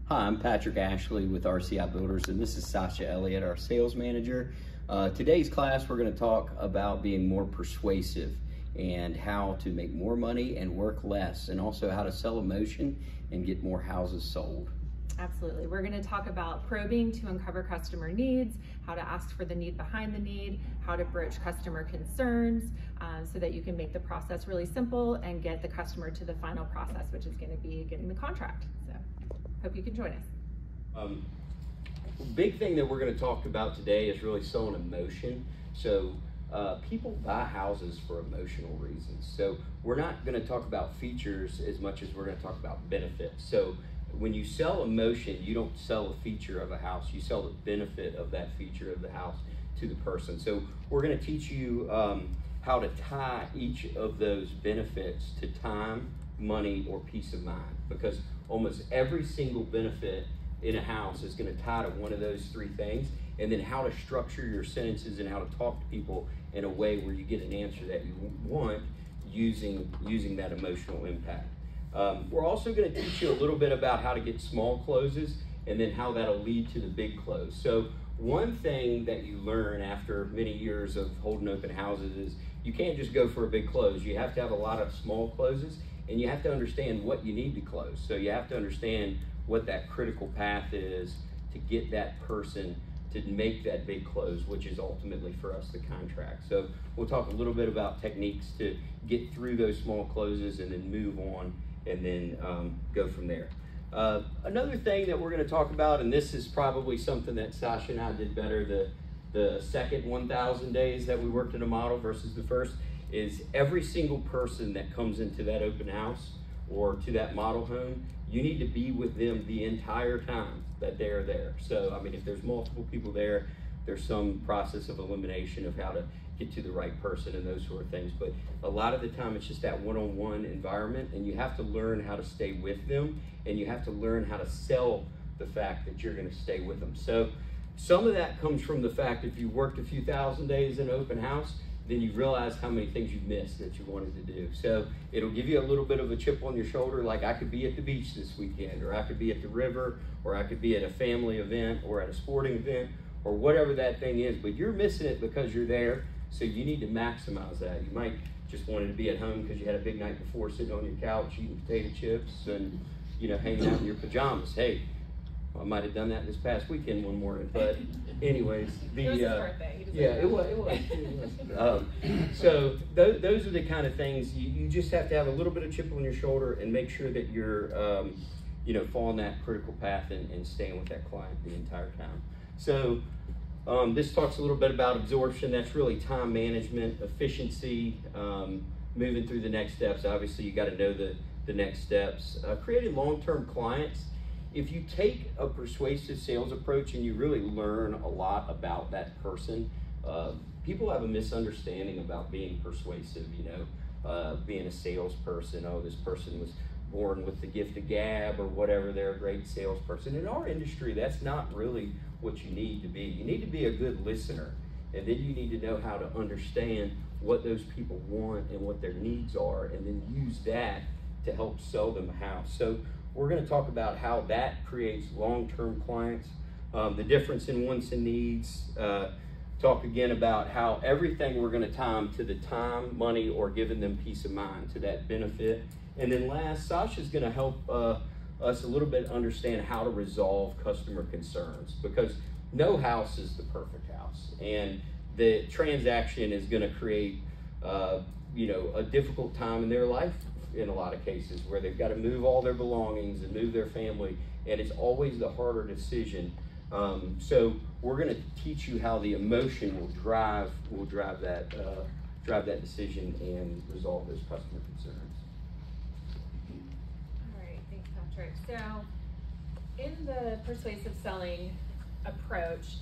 Hi, I'm Patrick Ashley with RCI Builders, and this is Sascha Elliot, our sales manager. Today's class, we're going to talk about being more persuasive and how to make more money and work less, and also how to sell emotion and get more houses sold. Absolutely. We're going to talk about probing to uncover customer needs, how to ask for the need behind the need, how to broach customer concerns, so that you can make the process really simple and get the customer to the final process, which is going to be getting the contract. So hope you can join us. Big thing that we're going to talk about today is really selling emotion. So people buy houses for emotional reasons. So we're not going to talk about features as much as we're going to talk about benefits. So when you sell emotion, you don't sell a feature of a house, you sell the benefit of that feature of the house to the person. So we're going to teach you how to tie each of those benefits to time, money, or peace of mind, because almost every single benefit in a house is going to tie to one of those three things, and then how to structure your sentences and how to talk to people in a way where you get an answer that you want using that emotional impact. We're also going to teach you a little bit about how to get small closes and then how that'll lead to the big close. So one thing that you learn after many years of holding open houses is you can't just go for a big close. You have to have a lot of small closes, and you have to understand what you need to close. So you have to understand what that critical path is to get that person to make that big close, which is ultimately for us the contract. So we'll talk a little bit about techniques to get through those small closes and then move on and then go from there. Another thing that we're going to talk about, and this is probably something that Sascha and I did better the second 1,000 days that we worked in a model versus the first, is every single person that comes into that open house or to that model home, you need to be with them the entire time that they're there. So, I mean, if there's multiple people there, there's some process of elimination of how to get to the right person and those sort of things. But a lot of the time, it's just that one-on-one environment, and you have to learn how to stay with them, and you have to learn how to sell the fact that you're going to stay with them. So some of that comes from the fact if you worked a few thousand days in an open house, then you realize how many things you've missed that you wanted to do. So it'll give you a little bit of a chip on your shoulder, like I could be at the beach this weekend, or I could be at the river, or I could be at a family event, or at a sporting event, or whatever that thing is, but you're missing it because you're there, so you need to maximize that. You might just wanted to be at home because you had a big night before, sitting on your couch, eating potato chips, and hanging out in your pajamas. Hey, I might have done that this past weekend one morning, but anyways, it was his birthday. It was. So those are the kind of things you just have to have a little bit of chip on your shoulder and make sure that you're following that critical path and staying with that client the entire time. So this talks a little bit about absorption. That's really time management, efficiency, moving through the next steps. Obviously, you got to know the next steps. Creating long-term clients. If you take a persuasive sales approach and you really learn a lot about that person, people have a misunderstanding about being persuasive, being a salesperson. Oh, this person was born with the gift of gab or whatever, they're a great salesperson. In our industry, that's not really what you need to be. You need to be a good listener, and then you need to know how to understand what those people want and what their needs are, and then use that to help sell them a house. So we're going to talk about how that creates long-term clients, the difference in wants and needs, talk again about how everything we're going to time to the time, money, or giving them peace of mind, to that benefit. And then last, Sascha's going to help us a little bit understand how to resolve customer concerns, because no house is the perfect house, and the transaction is going to create a difficult time in their life in a lot of cases, where they've got to move all their belongings and move their family, and it's always the harder decision. So we're going to teach you how the emotion will drive that decision and resolve those customer concerns. All right, thanks, Patrick. So in the persuasive selling approach,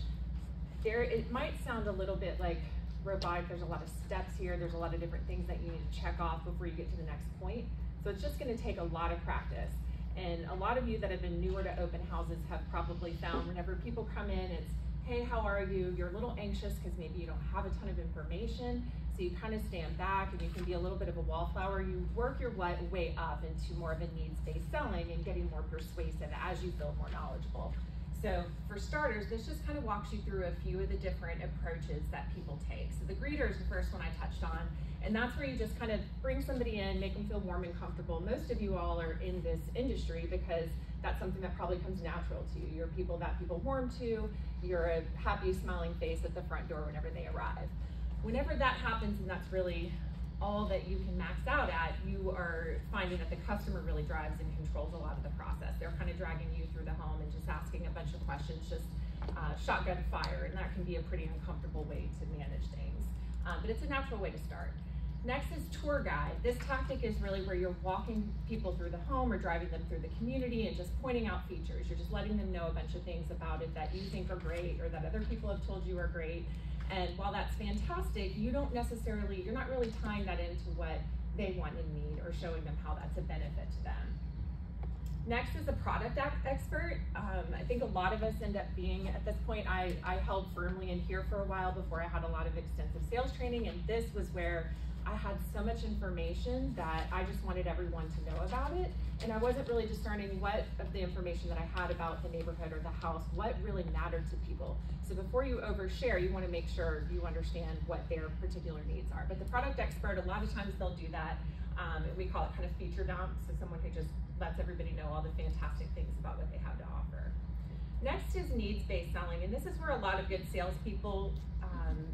it might sound a little bit like robotic. There's a lot of steps here. There's a lot of different things that you need to check off before you get to the next point. So it's just going to take a lot of practice. And a lot of you that have been newer to open houses have probably found whenever people come in, it's, hey, how are you? You're a little anxious because maybe you don't have a ton of information. So you kind of stand back and you can be a little bit of a wallflower. You work your way up into more of a needs-based selling and getting more persuasive as you feel more knowledgeable. So for starters, this just kind of walks you through a few of the different approaches that people take. So the greeter is the first one I touched on, and that's where you just kind of bring somebody in, make them feel warm and comfortable. Most of you all are in this industry because that's something that probably comes natural to you. You're people that people warm to. You're a happy, smiling face at the front door whenever they arrive. Whenever that happens, and that's really all that you can max out at, you are finding that the customer really drives and controls a lot of the process. They're kind of dragging you through the home and just asking a bunch of questions, just shotgun fire, and that can be a pretty uncomfortable way to manage things. But it's a natural way to start. Next is tour guide. This tactic is really where you're walking people through the home or driving them through the community and just pointing out features. You're just letting them know a bunch of things about it that you think are great or that other people have told you are great. And while that's fantastic, you're not really tying that into what they want and need or showing them how that's a benefit to them. Next is a product expert. I think a lot of us end up being, at this point, I held firmly in here for a while before I had a lot of extensive sales training, and this was where I had so much information that I just wanted everyone to know about it, and I wasn't really discerning what of the information that I had about the neighborhood or the house, what really mattered to people. So before you overshare, you want to make sure you understand what their particular needs are. But the product expert, a lot of times they'll do that. We call it kind of feature dump, so someone who just lets everybody know all the fantastic things about what they have to offer. Next is needs-based selling, and this is where a lot of good salespeople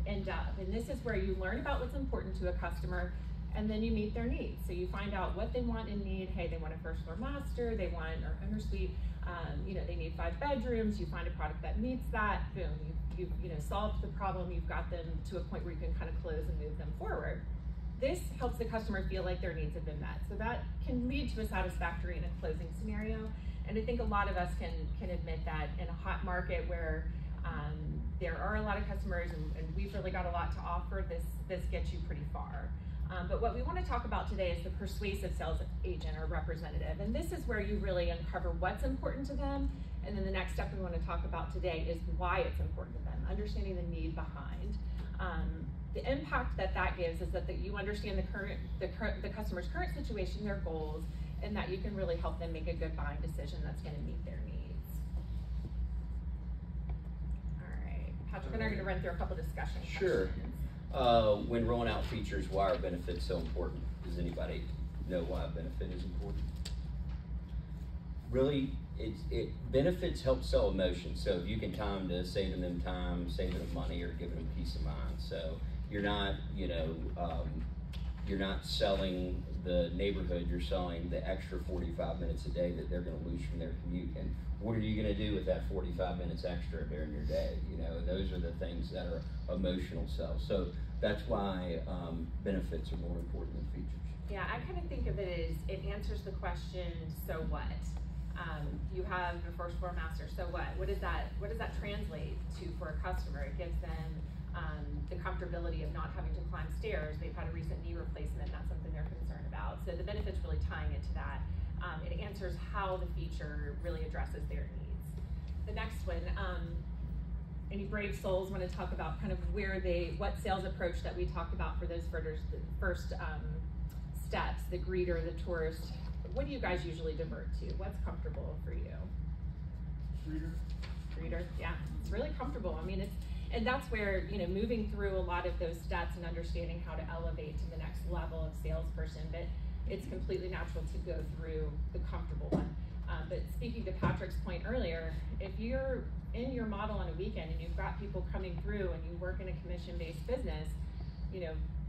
end up. And this is where you learn about what's important to a customer, and then you meet their needs. So you find out what they want and need. Hey, they want a first floor master, they want an owner suite, they need 5 bedrooms. You find a product that meets that, boom, you've solved the problem. You've got them to a point where you can kind of close and move them forward. This helps the customer feel like their needs have been met. So that can lead to a satisfactory and a closing scenario. And I think a lot of us can admit that in a hot market where there are a lot of customers and we've really got a lot to offer, this gets you pretty far. But what we want to talk about today is the persuasive sales agent or representative. And this is where you really uncover what's important to them. And then the next step we want to talk about today is why it's important to them, understanding the need behind. The impact that gives is that you understand the customer's current situation, their goals, and that you can really help them make a good buying decision that's going to meet their needs. Patrick and I are going to run through a couple discussion questions. Sure. When rolling out features, why are benefits so important? Does anybody know why a benefit is important? Really, benefits help sell emotion. So if you can time to saving them time, saving them money, or giving them peace of mind. So you're not, you're not selling the neighborhood. You're selling the extra 45 minutes a day that they're going to lose from their commute. And what are you going to do with that 45 minutes extra during your day? Those are the things that are emotional sales. So that's why benefits are more important than features. Yeah, I kind of think of it as it answers the question, so what? You have the first floor master, so what? What does that translate to for a customer? It gives them the comfortability of not having to climb stairs. They've had a recent knee replacement, that's something they're concerned about. So the benefit's really tying it to that. It answers how the feature really addresses their needs. The next one, any brave souls want to talk about kind of what sales approach that we talked about for those first steps, the greeter, the tourist. What do you guys usually divert to? What's comfortable for you? Greeter, yeah, it's really comfortable. I mean, and that's where, moving through a lot of those steps and understanding how to elevate to the next level of salesperson, but it's completely natural to go through the comfortable one. But speaking to Patrick's point earlier, if you're in your model on a weekend and you've got people coming through and you work in a commission-based business,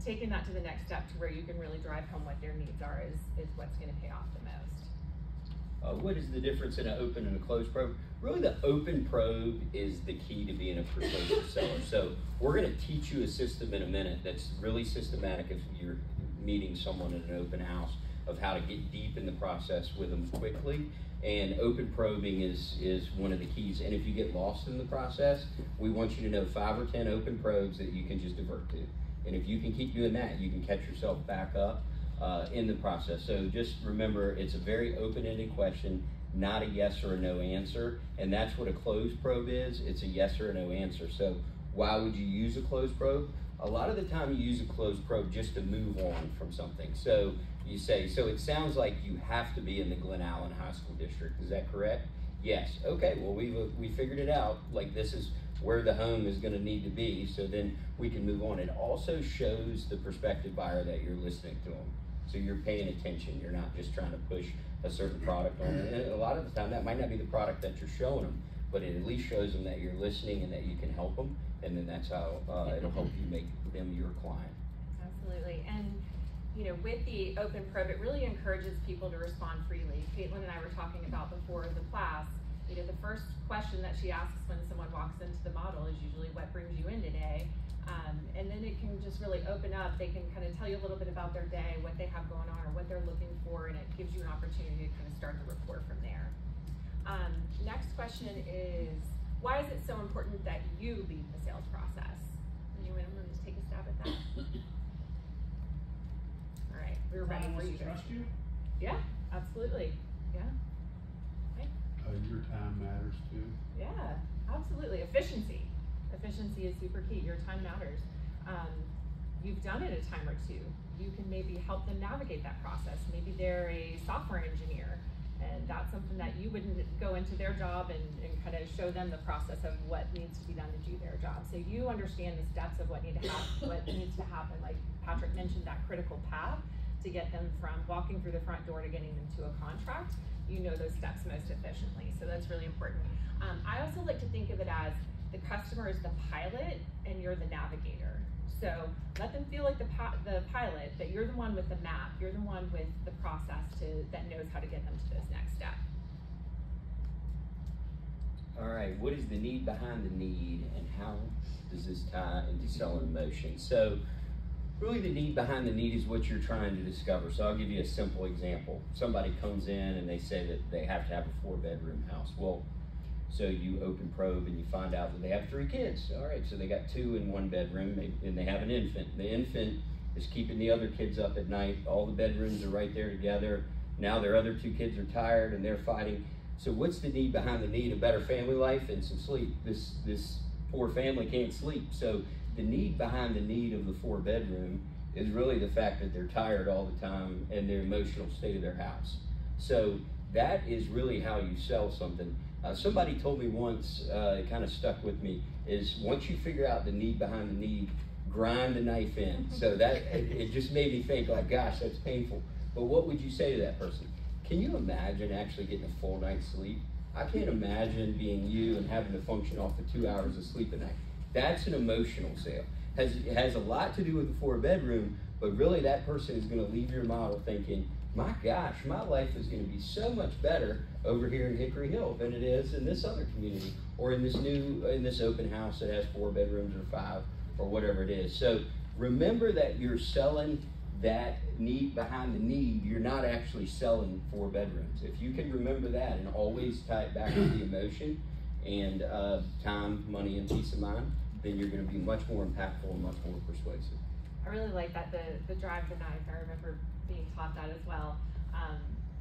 taking that to the next step to where you can really drive home what their needs are is what's going to pay off the most. What is the difference in an open and a closed probe? Really, the open probe is the key to being a persuasive seller. So we're going to teach you a system in a minute that's really systematic if you're meeting someone in an open house of how to get deep in the process with them quickly. And open probing is one of the keys. And if you get lost in the process, we want you to know 5 or 10 open probes that you can just divert to. And if you can keep doing that, you can catch yourself back up in the process. So just remember, it's a very open-ended question, not a yes or a no answer. And that's what a closed probe is. It's a yes or a no answer. So why would you use a closed probe? a lot of the time you use a closed probe just to move on from something. So you say, so it sounds like you have to be in the Glen Allen High School District. Is that correct? Yes. Okay, well, we figured it out. Like, this is where the home is going to need to be, so then we can move on. It also shows the prospective buyer that you're listening to them. So you're paying attention. You're not just trying to push a certain product on them. And a lot of the time, that might not be the product that you're showing them, but it at least shows them that you're listening and that you can help them, and then that's how it'll help you make them your client. Absolutely. And you know, with the open probe, it really encourages people to respond freely. Caitlin and I were talking about before the class, you know, the first question that she asks when someone walks into the model is usually, what brings you in today? And then it can just really open up. They can kind of tell you a little bit about their day, what they have going on, or what they're looking for, and it gives you an opportunity to kind of start the rapport from there. Next question is, why is it so important that you lead the sales process? Anyone want to take a stab at that? All right, we're ready for you. Trust you? Yeah, absolutely. Yeah. Okay. Your time matters too. Yeah, absolutely. Efficiency. Efficiency is super key. Your time matters. You've done it a time or two. You can maybe help them navigate that process. Maybe they're a software engineer, and that's something that you wouldn't go into their job and kind of show them the process of what needs to be done to do their job. So you understand the steps of what needs to happen. Like Patrick mentioned, that critical path to get them from walking through the front door to getting them to a contract. You know those steps most efficiently, so that's really important. I also like to think of it as the customer is the pilot and you're the navigator. So let them feel like the pilot, that you're the one with the map, you're the one with the process that knows how to get them to those next steps. All right, what is the need behind the need, and how does this tie into selling emotion? So really the need behind the need is what you're trying to discover. So I'll give you a simple example. Somebody comes in and they say that they have to have a 4-bedroom house. Well, so you open probe and you find out that they have 3 kids. All right, so they got 2 in 1 bedroom, and they have an infant. The infant is keeping the other kids up at night. All the bedrooms are right there together. Now their other 2 kids are tired and they're fighting. So what's the need behind the need? A better family life and some sleep. This poor family can't sleep. So the need behind the need of the 4-bedroom is really the fact that they're tired all the time and their emotional state of their house. So that is really how you sell something. Somebody told me once, it kind of stuck with me, is once you figure out the need behind the need, grind the knife in. So that, it just made me think, like, gosh, that's painful. But what would you say to that person? Can you imagine actually getting a full night's sleep? I can't imagine being you and having to function off of 2 hours of sleep a night. That's an emotional sale. It has a lot to do with the 4-bedroom, but really that person is going to leave your model thinking, my gosh, my life is going to be so much better over here in Hickory Hill than it is in this other community, or in this open house that has 4 bedrooms or 5 or whatever it is. So remember that you're selling that need behind the need. You're not actually selling 4 bedrooms. If you can remember that and always tie it back to the emotion and time, money, and peace of mind, then you're going to be much more impactful and much more persuasive. I really like that, the drive the knife. I remember being taught that as well.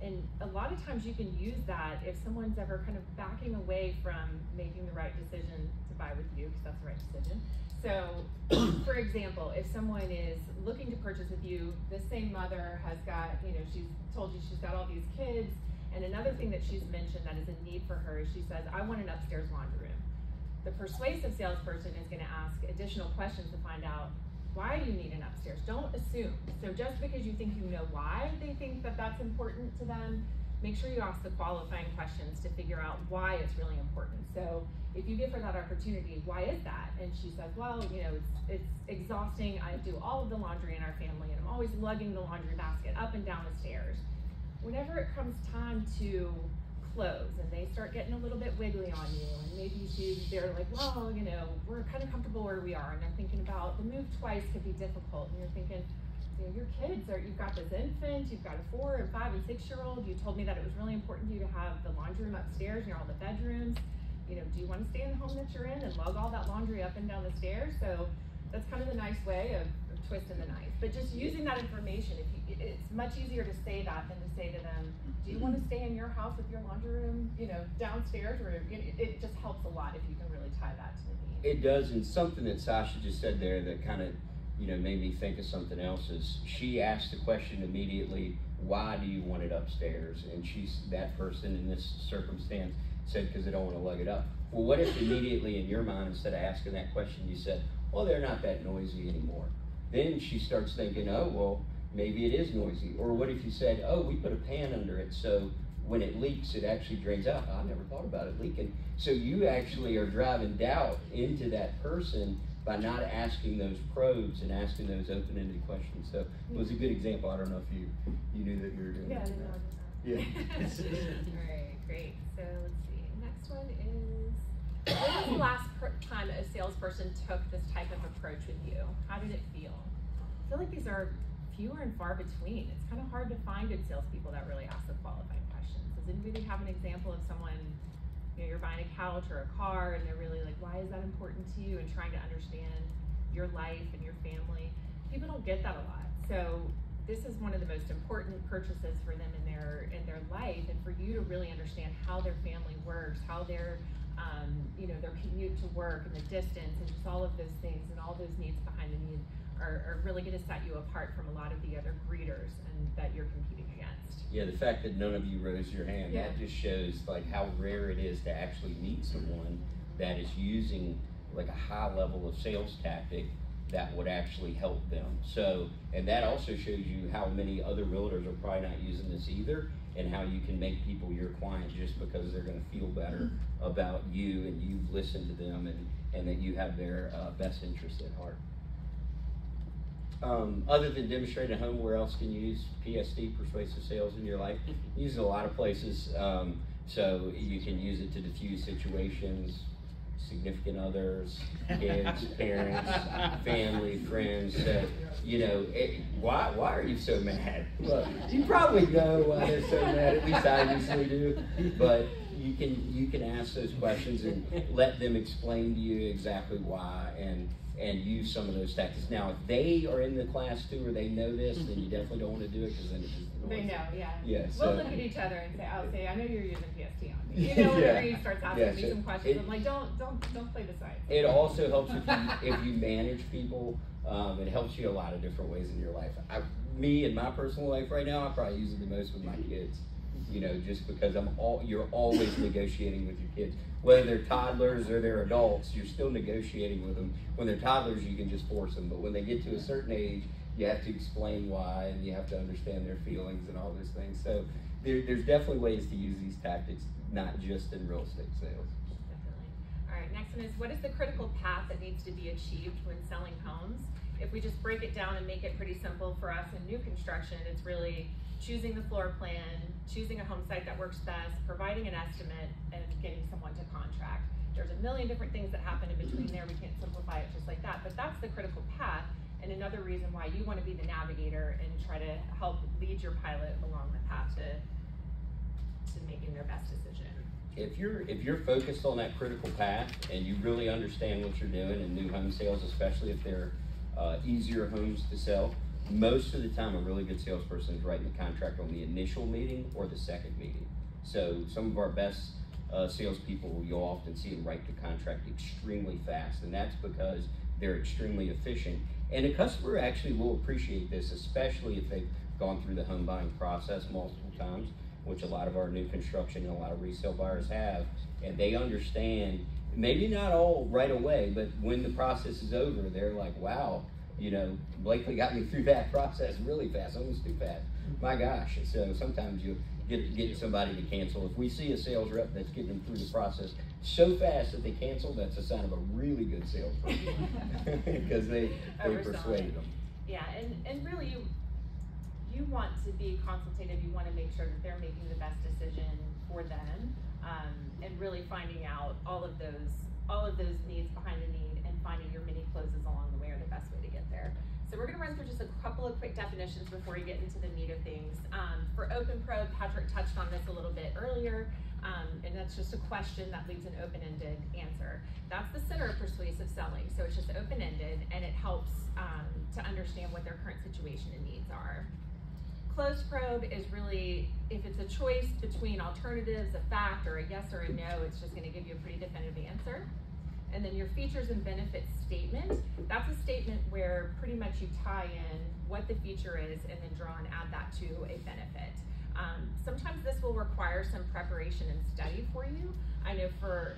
And a lot of times you can use that if someone's ever kind of backing away from making the right decision to buy with you, because that's the right decision. So, for example, if someone is looking to purchase with you, the same mother has got, you know, she's told you she's got all these kids, and another thing that she's mentioned that is a need for her is she says, I want an upstairs laundry room. The persuasive salesperson is going to ask additional questions to find out, why do you need an upstairs? Don't assume. So just because you think you know why they think that that's important to them, make sure you ask the qualifying questions to figure out why it's really important. So if you give her that opportunity, why is that? And she says, well, you know, it's exhausting. I do all of the laundry in our family, and I'm always lugging the laundry basket up and down the stairs. Whenever it comes time to close and they start getting a little bit wiggly on you, and maybe they're like, well, you know, we're kind of comfortable where we are, and they're thinking about the move twice could be difficult, and you're thinking, you know, your kids you've got this infant, you've got a 4 and 5 and 6-year-old, you told me that it was really important to you to have the laundry room upstairs near all the bedrooms, you know, do you want to stay in the home that you're in and lug all that laundry up and down the stairs? So that's kind of the nice way of twisting the knife. But just using that information, it's much easier to say that than to say to them, do you want to stay in your house with your laundry room, you know, downstairs? Or it just helps a lot if you can really tie that to the need. It does, and something that Sasha just said there that kind of made me think of something else. Is she asked the question immediately, why do you want it upstairs? And that person in this circumstance said, because I don't want to lug it up. Well, what if immediately in your mind, instead of asking that question, you said, well, they're not that noisy anymore? Then she starts thinking, oh, well, maybe it is noisy. Or what if you said, oh, we put a pan under it, so when it leaks, it actually drains out. I never thought about it leaking. So you actually are driving doubt into that person by not asking those probes and asking those open-ended questions. So it was a good example. I don't know if you knew that you were doing that. Yeah. Yeah. All right, great. So let's see. Next one is, when was the last time a salesperson took this type of approach with you? How did it feel? I feel like these are fewer and far between. It's kind of hard to find good salespeople that really ask the qualified questions. Does anybody have an example of someone, you're buying a couch or a car and they're really like, why is that important to you, and trying to understand your life and your family? People don't get that a lot. So this is one of the most important purchases for them in their life, and for you to really understand how their family works, how their their commute to work and the distance and just all of those things and all those needs behind the need are really going to set you apart from a lot of the other greeters and that you're competing against. Yeah, the fact that none of you raised your hand, Yeah. that just shows like how rare it is to actually meet someone that is using like a high level of sales tactic that would actually help them. So, and that also shows you how many other realtors are probably not using this either, and how you can make people your client just because they're going to feel better about you and you've listened to them and that you have their best interest at heart. Other than demonstrating at home, where else can you use PSD, persuasive sales, in your life? You use it a lot of places. So you can use it to diffuse situations, significant others, kids, parents, family, friends. So, why are you so mad? Well, you probably know why they're so mad. At least I usually do. But you can ask those questions and let them explain to you exactly why, and use some of those tactics. Now, if they are in the class too, or they know this, then you definitely don't want to do it, because then it's just They know, yeah. Yeah, We'll look at each other and say, "Oh, say, I know you're using PST on me." Whenever he starts asking me some questions, I'm like, "Don't play the side." It also helps if you manage people. It helps you a lot of different ways in your life. Me in my personal life right now, I probably use it the most with my kids. Just because you're always negotiating with your kids. Whether they're toddlers or they're adults, you're still negotiating with them. When they're toddlers, you can just force them. But when they get to a certain age, you have to explain why, and you have to understand their feelings and all those things. So there's definitely ways to use these tactics, not just in real estate sales. Definitely. All right, next one is, what is the critical path that needs to be achieved when selling homes? If we just break it down and make it pretty simple for us in new construction, it's really choosing the floor plan, choosing a home site that works best, providing an estimate, and getting someone to contract. There's a million different things that happen in between there. We can't simplify it just like that, but that's the critical path, and another reason why you want to be the navigator and try to help lead your pilot along the path to making their best decision. If you're focused on that critical path and you really understand what you're doing in new home sales, especially if they're easier homes to sell, most of the time a really good salesperson is writing the contract on the initial meeting or the second meeting. So some of our best salespeople, you'll often see them write the contract extremely fast, and that's because they're extremely efficient. And a customer actually will appreciate this, especially if they've gone through the home buying process multiple times, which a lot of our new construction and a lot of resale buyers have, and they understand, maybe not all right away, but when the process is over, they're like, wow, Blakely got me through that process really fast, almost too fast. My gosh. So sometimes you get somebody to cancel. If we see a sales rep that's getting them through the process so fast that they cancel, that's a sign of a really good salesperson, because they persuaded them. Yeah, and really you want to be consultative. You want to make sure that they're making the best decision for them, and really finding out all of those needs behind the need, and finding your mini closes along the way are the best way to get there. So we're going to run through just a couple of quick definitions before we get into the meat of things. For open probe, Patrick touched on this a little bit earlier, and that's just a question that leaves an open-ended answer. That's the center of persuasive selling. So it's just open-ended, and it helps to understand what their current situation and needs are. Closed probe is really, if it's a choice between alternatives, a fact, or a yes or a no, it's just going to give you a pretty definitive answer. And then your features and benefits statement, that's a statement where pretty much you tie in what the feature is and then draw and add that to a benefit. Sometimes this will require some preparation and study for you. I know for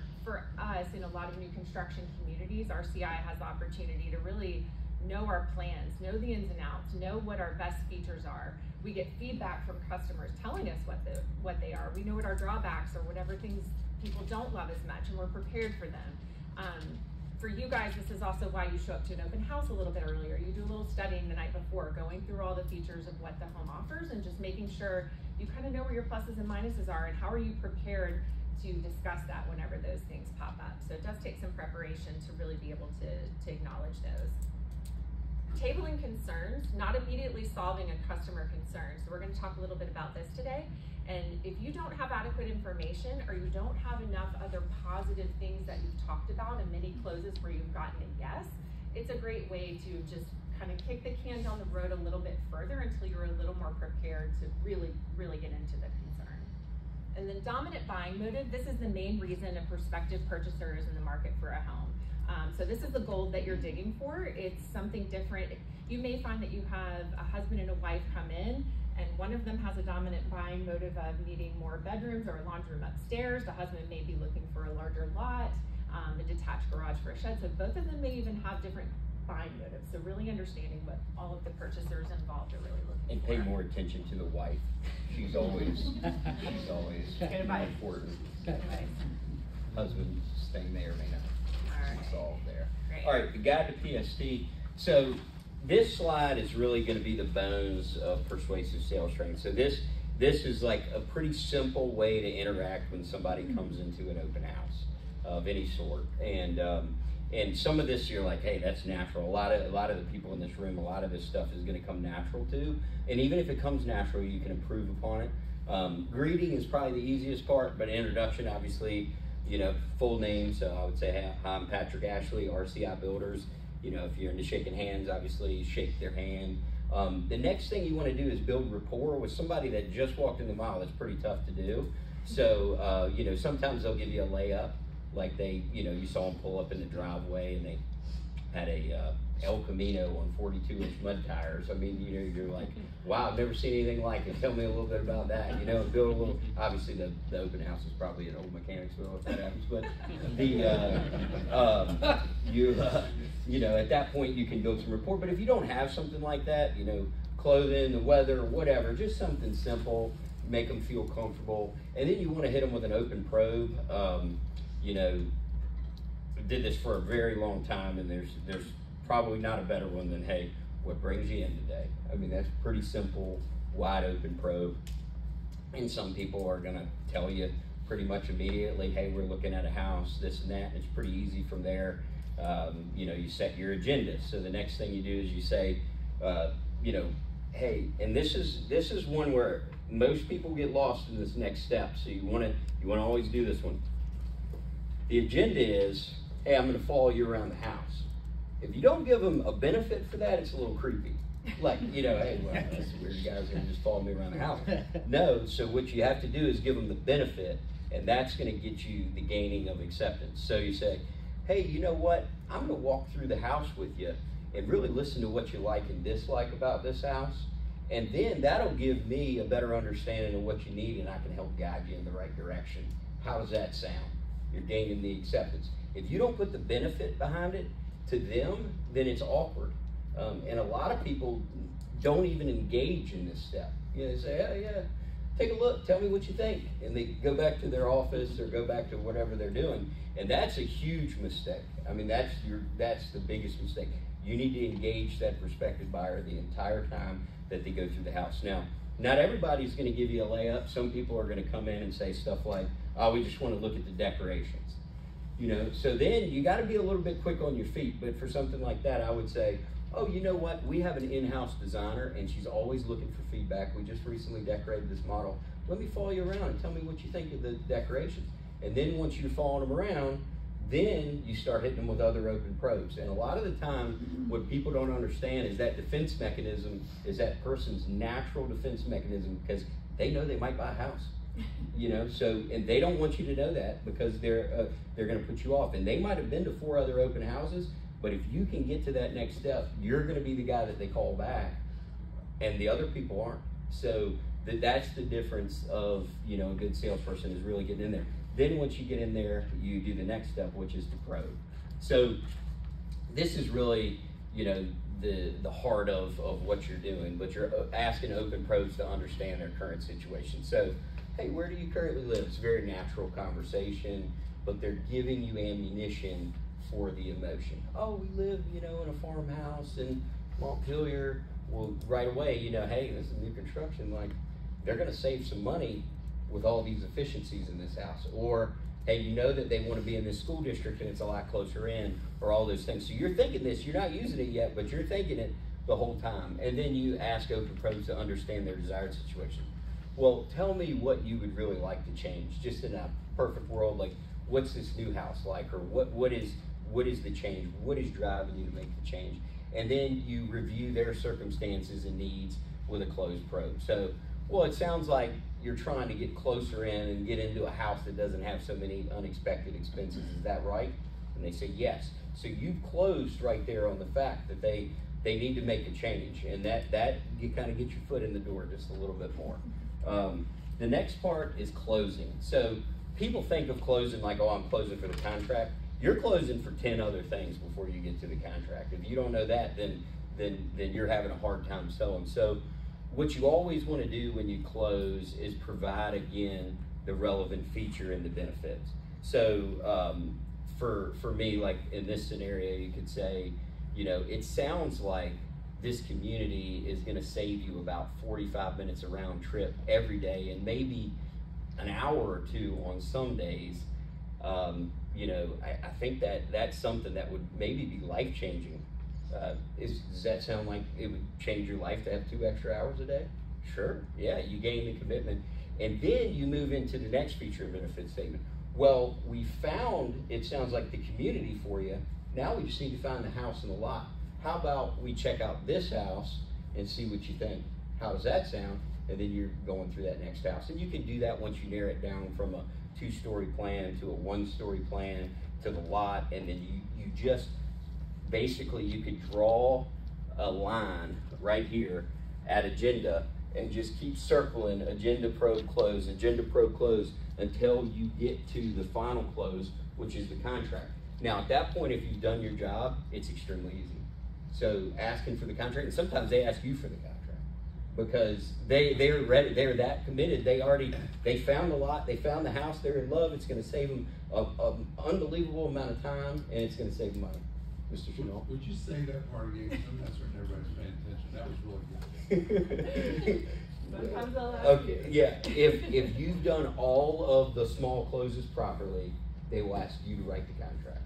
us in a lot of new construction communities, RCI has the opportunity to really know our plans, know the ins and outs, know what our best features are. We get feedback from customers telling us what they are. We know what our drawbacks or whatever things people don't love as much, and we're prepared for them. For you guys, this is also why you show up to an open house a little bit earlier. You do a little studying the night before, going through all the features of what the home offers and just making sure you kind of know where your pluses and minuses are and how are you prepared to discuss that whenever those things pop up. So it does take some preparation to really be able to acknowledge those. Tabling concerns, not immediately solving a customer concern. So we're going to talk a little bit about this today. And if you don't have adequate information or you don't have enough other positive things that you've talked about in many closes where you've gotten a yes, it's a great way to just kind of kick the can down the road a little bit further until you're a little more prepared to really get into the concern. And then dominant buying motive, this is the main reason a prospective purchaser is in the market for a home. So this is the gold that you're digging for. It's something different. You may find that you have a husband and a wife come in, and one of them has a dominant buying motive of needing more bedrooms or a laundry room upstairs. The husband may be looking for a larger lot, a detached garage for a shed. So both of them may even have different buying motives. So really understanding what all of the purchasers involved are really looking and for. pay more attention to the wife. She's always Good advice. important. Good advice. Husband's thing may or may not be solved there. Great. All right, the guide to PST. So this slide is really going to be the bones of persuasive sales training. So this is like a pretty simple way to interact when somebody comes into an open house of any sort. And some of this you're like, hey, that's natural. A lot of the people in this room, a lot of this stuff is going to come natural too. And even if it comes natural, you can improve upon it. Greeting is probably the easiest part, but introduction, obviously, full name. So I would say, hey, I'm Patrick Ashley, RCI Builders. If you're into shaking hands, obviously shake their hand. The next thing you want to do is build rapport with somebody that just walked in the mile. That's pretty tough to do. So, sometimes they'll give you a layup, like you saw them pull up in the driveway and they had a El Camino on 42-inch mud tires. I mean, you're like, wow, I've never seen anything like it. Tell me a little bit about that. Build a little. Obviously, the open house is probably at Old Mechanicsville if that happens. But at that point you can build some rapport. But if you don't have something like that, clothing, the weather, whatever, just something simple, make them feel comfortable, and then you want to hit them with an open probe. Did this for a very long time, and there's probably not a better one than, hey, what brings you in today? I mean, that's pretty simple, wide open probe. And some people are gonna tell you pretty much immediately, hey, we're looking at a house, this and that, and it's pretty easy from there. You set your agenda. So the next thing you do is you say, hey, and this is one where most people get lost in this next step. So you wanna always do this one. The agenda is, hey, I'm gonna follow you around the house. If you don't give them a benefit for that, it's a little creepy. Like, hey, well, that's weird, you guys are gonna just follow me around the house. No, so what you have to do is give them the benefit, and that's gonna get you the gaining of acceptance. So you say, hey, you know what? I'm gonna walk through the house with you and really listen to what you like and dislike about this house. And then that'll give me a better understanding of what you need, and I can help guide you in the right direction. How does that sound? You're gaining the acceptance. If you don't put the benefit behind it to them, then it's awkward. And a lot of people don't even engage in this step. They say, oh yeah, take a look, tell me what you think. And they go back to their office or go back to whatever they're doing. And that's a huge mistake. I mean, that's the biggest mistake. You need to engage that prospective buyer the entire time that they go through the house. Now, not everybody's gonna give you a layup. Some people are gonna come in and say stuff like, oh, we just wanna look at the decorations. So then you gotta be a little bit quick on your feet. But for something like that, I would say, oh, you know what? We have an in-house designer and she's always looking for feedback. We just recently decorated this model. Let me follow you around and tell me what you think of the decorations. And then once you're following them around, then you start hitting them with other open probes. And a lot of the time, what people don't understand is that defense mechanism is that person's natural defense mechanism because they know they might buy a house. You know, so, and they don't want you to know that because they're going to put you off. And they might have been to 4 other open houses, but if you can get to that next step, you're going to be the guy that they call back, and the other people aren't. So that's the difference of, you know, a good salesperson is really getting in there. Then once you get in there, you do the next step, which is to probe. So this is really, you know, the heart of what you're doing, but you're asking open probes to understand their current situation. So, hey, where do you currently live? It's a very natural conversation, but they're giving you ammunition for the emotion. Oh, we live, you know, in a farmhouse in Montpelier. Well, right away, you know, hey, this is new construction. Like, they're going to save some money with all these efficiencies in this house. Or, hey, you know that they want to be in this school district and it's a lot closer in, or all those things. So you're thinking this, you're not using it yet, but you're thinking it the whole time. And then you ask open probes to understand their desired situation. Well, tell me what you would really like to change, just in a perfect world. Like, what's this new house like, or what is the change? What is driving you to make the change? And then you review their circumstances and needs with a closed probe. So, well, it sounds like you're trying to get closer in and get into a house that doesn't have so many unexpected expenses. Is that right? And they say yes. So you've closed right there on the fact that they need to make a change, and that you kind of get your foot in the door just a little bit more. The next part is closing. So people think of closing like, oh, I'm closing for the contract. You're closing for 10 other things before you get to the contract. If you don't know that, then you're having a hard time selling. So what you always want to do when you close is provide, again, the relevant feature and the benefits. So for me, like in this scenario, you could say, you know, it sounds like this community is going to save you about 45 minutes a round trip every day, and maybe an hour or two on some days. You know, I think that's something that would maybe be life-changing. Does that sound like it would change your life to have 2 extra hours a day? Sure, yeah, you gain the commitment. And then you move into the next feature and benefit statement. Well, we found, it sounds like the community for you. Now we just need to find the house and the lot. How about we check out this house and see what you think? How does that sound? And then you're going through that next house. And you can do that once you narrow it down from a 2-story plan to a 1-story plan to the lot. And then you just, basically you could draw a line right here at agenda and just keep circling agenda probe close until you get to the final close, which is the contract. Now at that point, if you've done your job, it's extremely easy. So asking for the contract, and sometimes they ask you for the contract because they're ready, they're that committed. They found the lot, they found the house, they're in love. It's going to save them an unbelievable amount of time, and it's going to save them money. Mr. Chanel? Would you say that part again? Because I'm not certain everybody's paying attention. That was really good. Sometimes they'll ask Okay, yeah. If you've done all of the small closes properly, they will ask you to write the contract.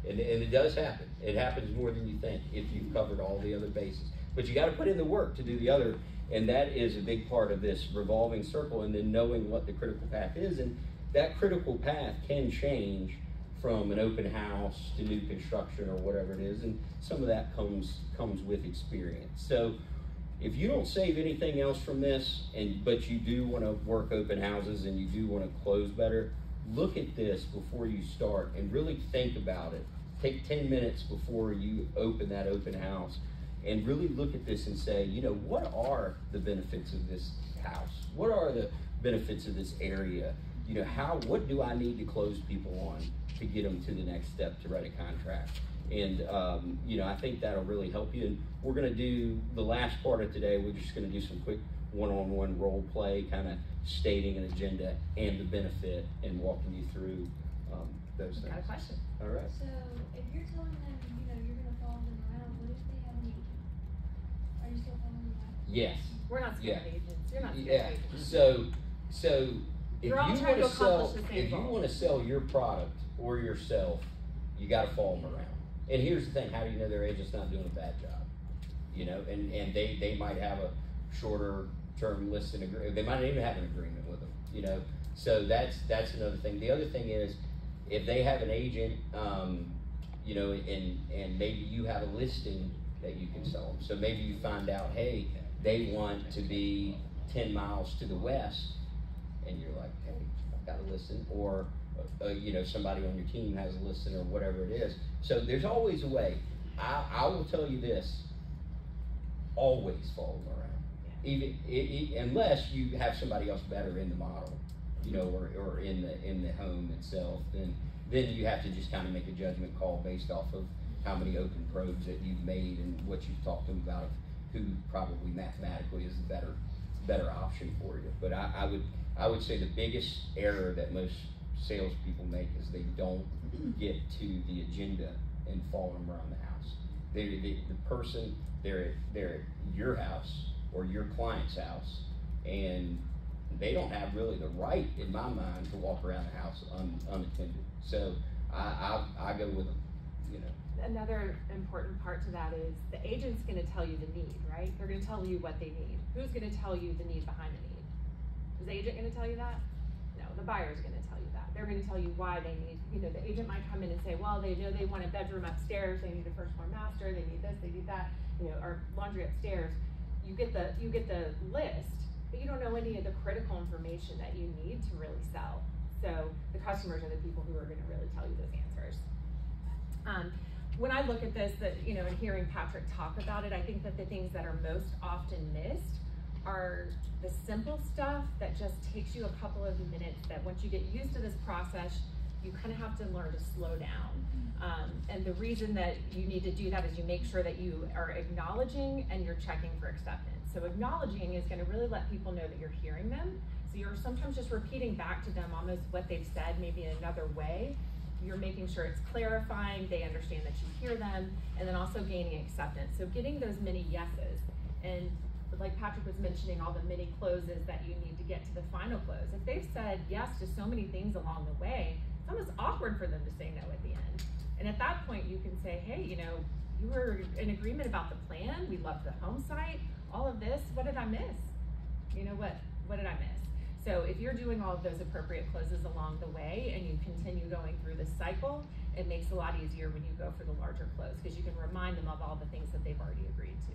And it does happen. It happens more than you think if you've covered all the other bases. But you got to put in the work to do the other, and that is a big part of this revolving circle, and then knowing what the critical path is. And that critical path can change from an open house to new construction or whatever it is, and some of that comes with experience. So if you don't save anything else from this, but you do want to work open houses and you do want to close better, look at this before you start and really think about it. Take 10 minutes before you open that open house and really look at this and say, you know, what are the benefits of this house? What are the benefits of this area? You know, what do I need to close people on to get them to the next step to write a contract? And, you know, I think that'll really help you. And we're going to do the last part of today. We're just going to do some quick one-on-one role play, kind of stating an agenda and the benefit and walking you through those things. Got a question? All right. So if you're telling them, you know, you're going to follow them around, what if they have an agent? Are you still following them around? Yes. We're not scared agents. You're not scared Yeah. agents. So if You're all you trying want to to sell, accomplish the same if you goal. want to sell your product or yourself, you got to follow them around. And here's the thing: how do you know their agent's not doing a bad job? You know, and they might have a shorter term listing agreement. They might not even have an agreement with them. You know, so that's another thing. The other thing is, if they have an agent, you know, and maybe you have a listing that you can sell them. So maybe you find out, hey, they want to be 10 miles to the west. and you're like, hey, I've got to listen, or somebody on your team has a listen, or whatever it is. So there's always a way. I will tell you this: always follow them around, even unless you have somebody else better in the model, or in the home itself. Then you have to just kind of make a judgment call based off of how many open probes that you've made and what you've talked to them about, who probably mathematically is the better option for you. But I would say the biggest error that most salespeople make is they don't get to the agenda and follow them around the house. They're at your house or your client's house, and they don't have really the right, in my mind, to walk around the house unattended. So I go with them. Another important part to that is the agent's going to tell you the need, right? They're going to tell you what they need. Who's going to tell you the need behind the need? Is the agent going to tell you that? No, the buyer's going to tell you that. They're going to tell you why they need, the agent might come in and say, well, they know they want a bedroom upstairs, they need a first floor master, they need this, they need that, or laundry upstairs. You get the list, but you don't know any of the critical information that you need to really sell. So the customers are the people who are going to really tell you those answers. When I look at this, and hearing Patrick talk about it, I think that the things that are most often missed are the simple stuff that just takes you a couple of minutes, that once you get used to this process, you kind of have to learn to slow down. And the reason that you need to do that is you make sure that you are acknowledging and you're checking for acceptance. So acknowledging is going to really let people know that you're hearing them. So you're sometimes just repeating back to them almost what they've said, maybe in another way. You're making sure it's clarifying, they understand that you hear them, and then also gaining acceptance. So getting those many yeses, and like Patrick was mentioning, all the mini closes that you need to get to the final close. If they've said yes to so many things along the way, it's almost awkward for them to say no at the end. And at that point, you can say, hey, you were in agreement about the plan, we loved the home site, all of this, what did I miss? What did I miss? So if you're doing all of those appropriate closes along the way and you continue going through the cycle, it makes it a lot easier when you go for the larger close, because you can remind them of all the things that they've already agreed to.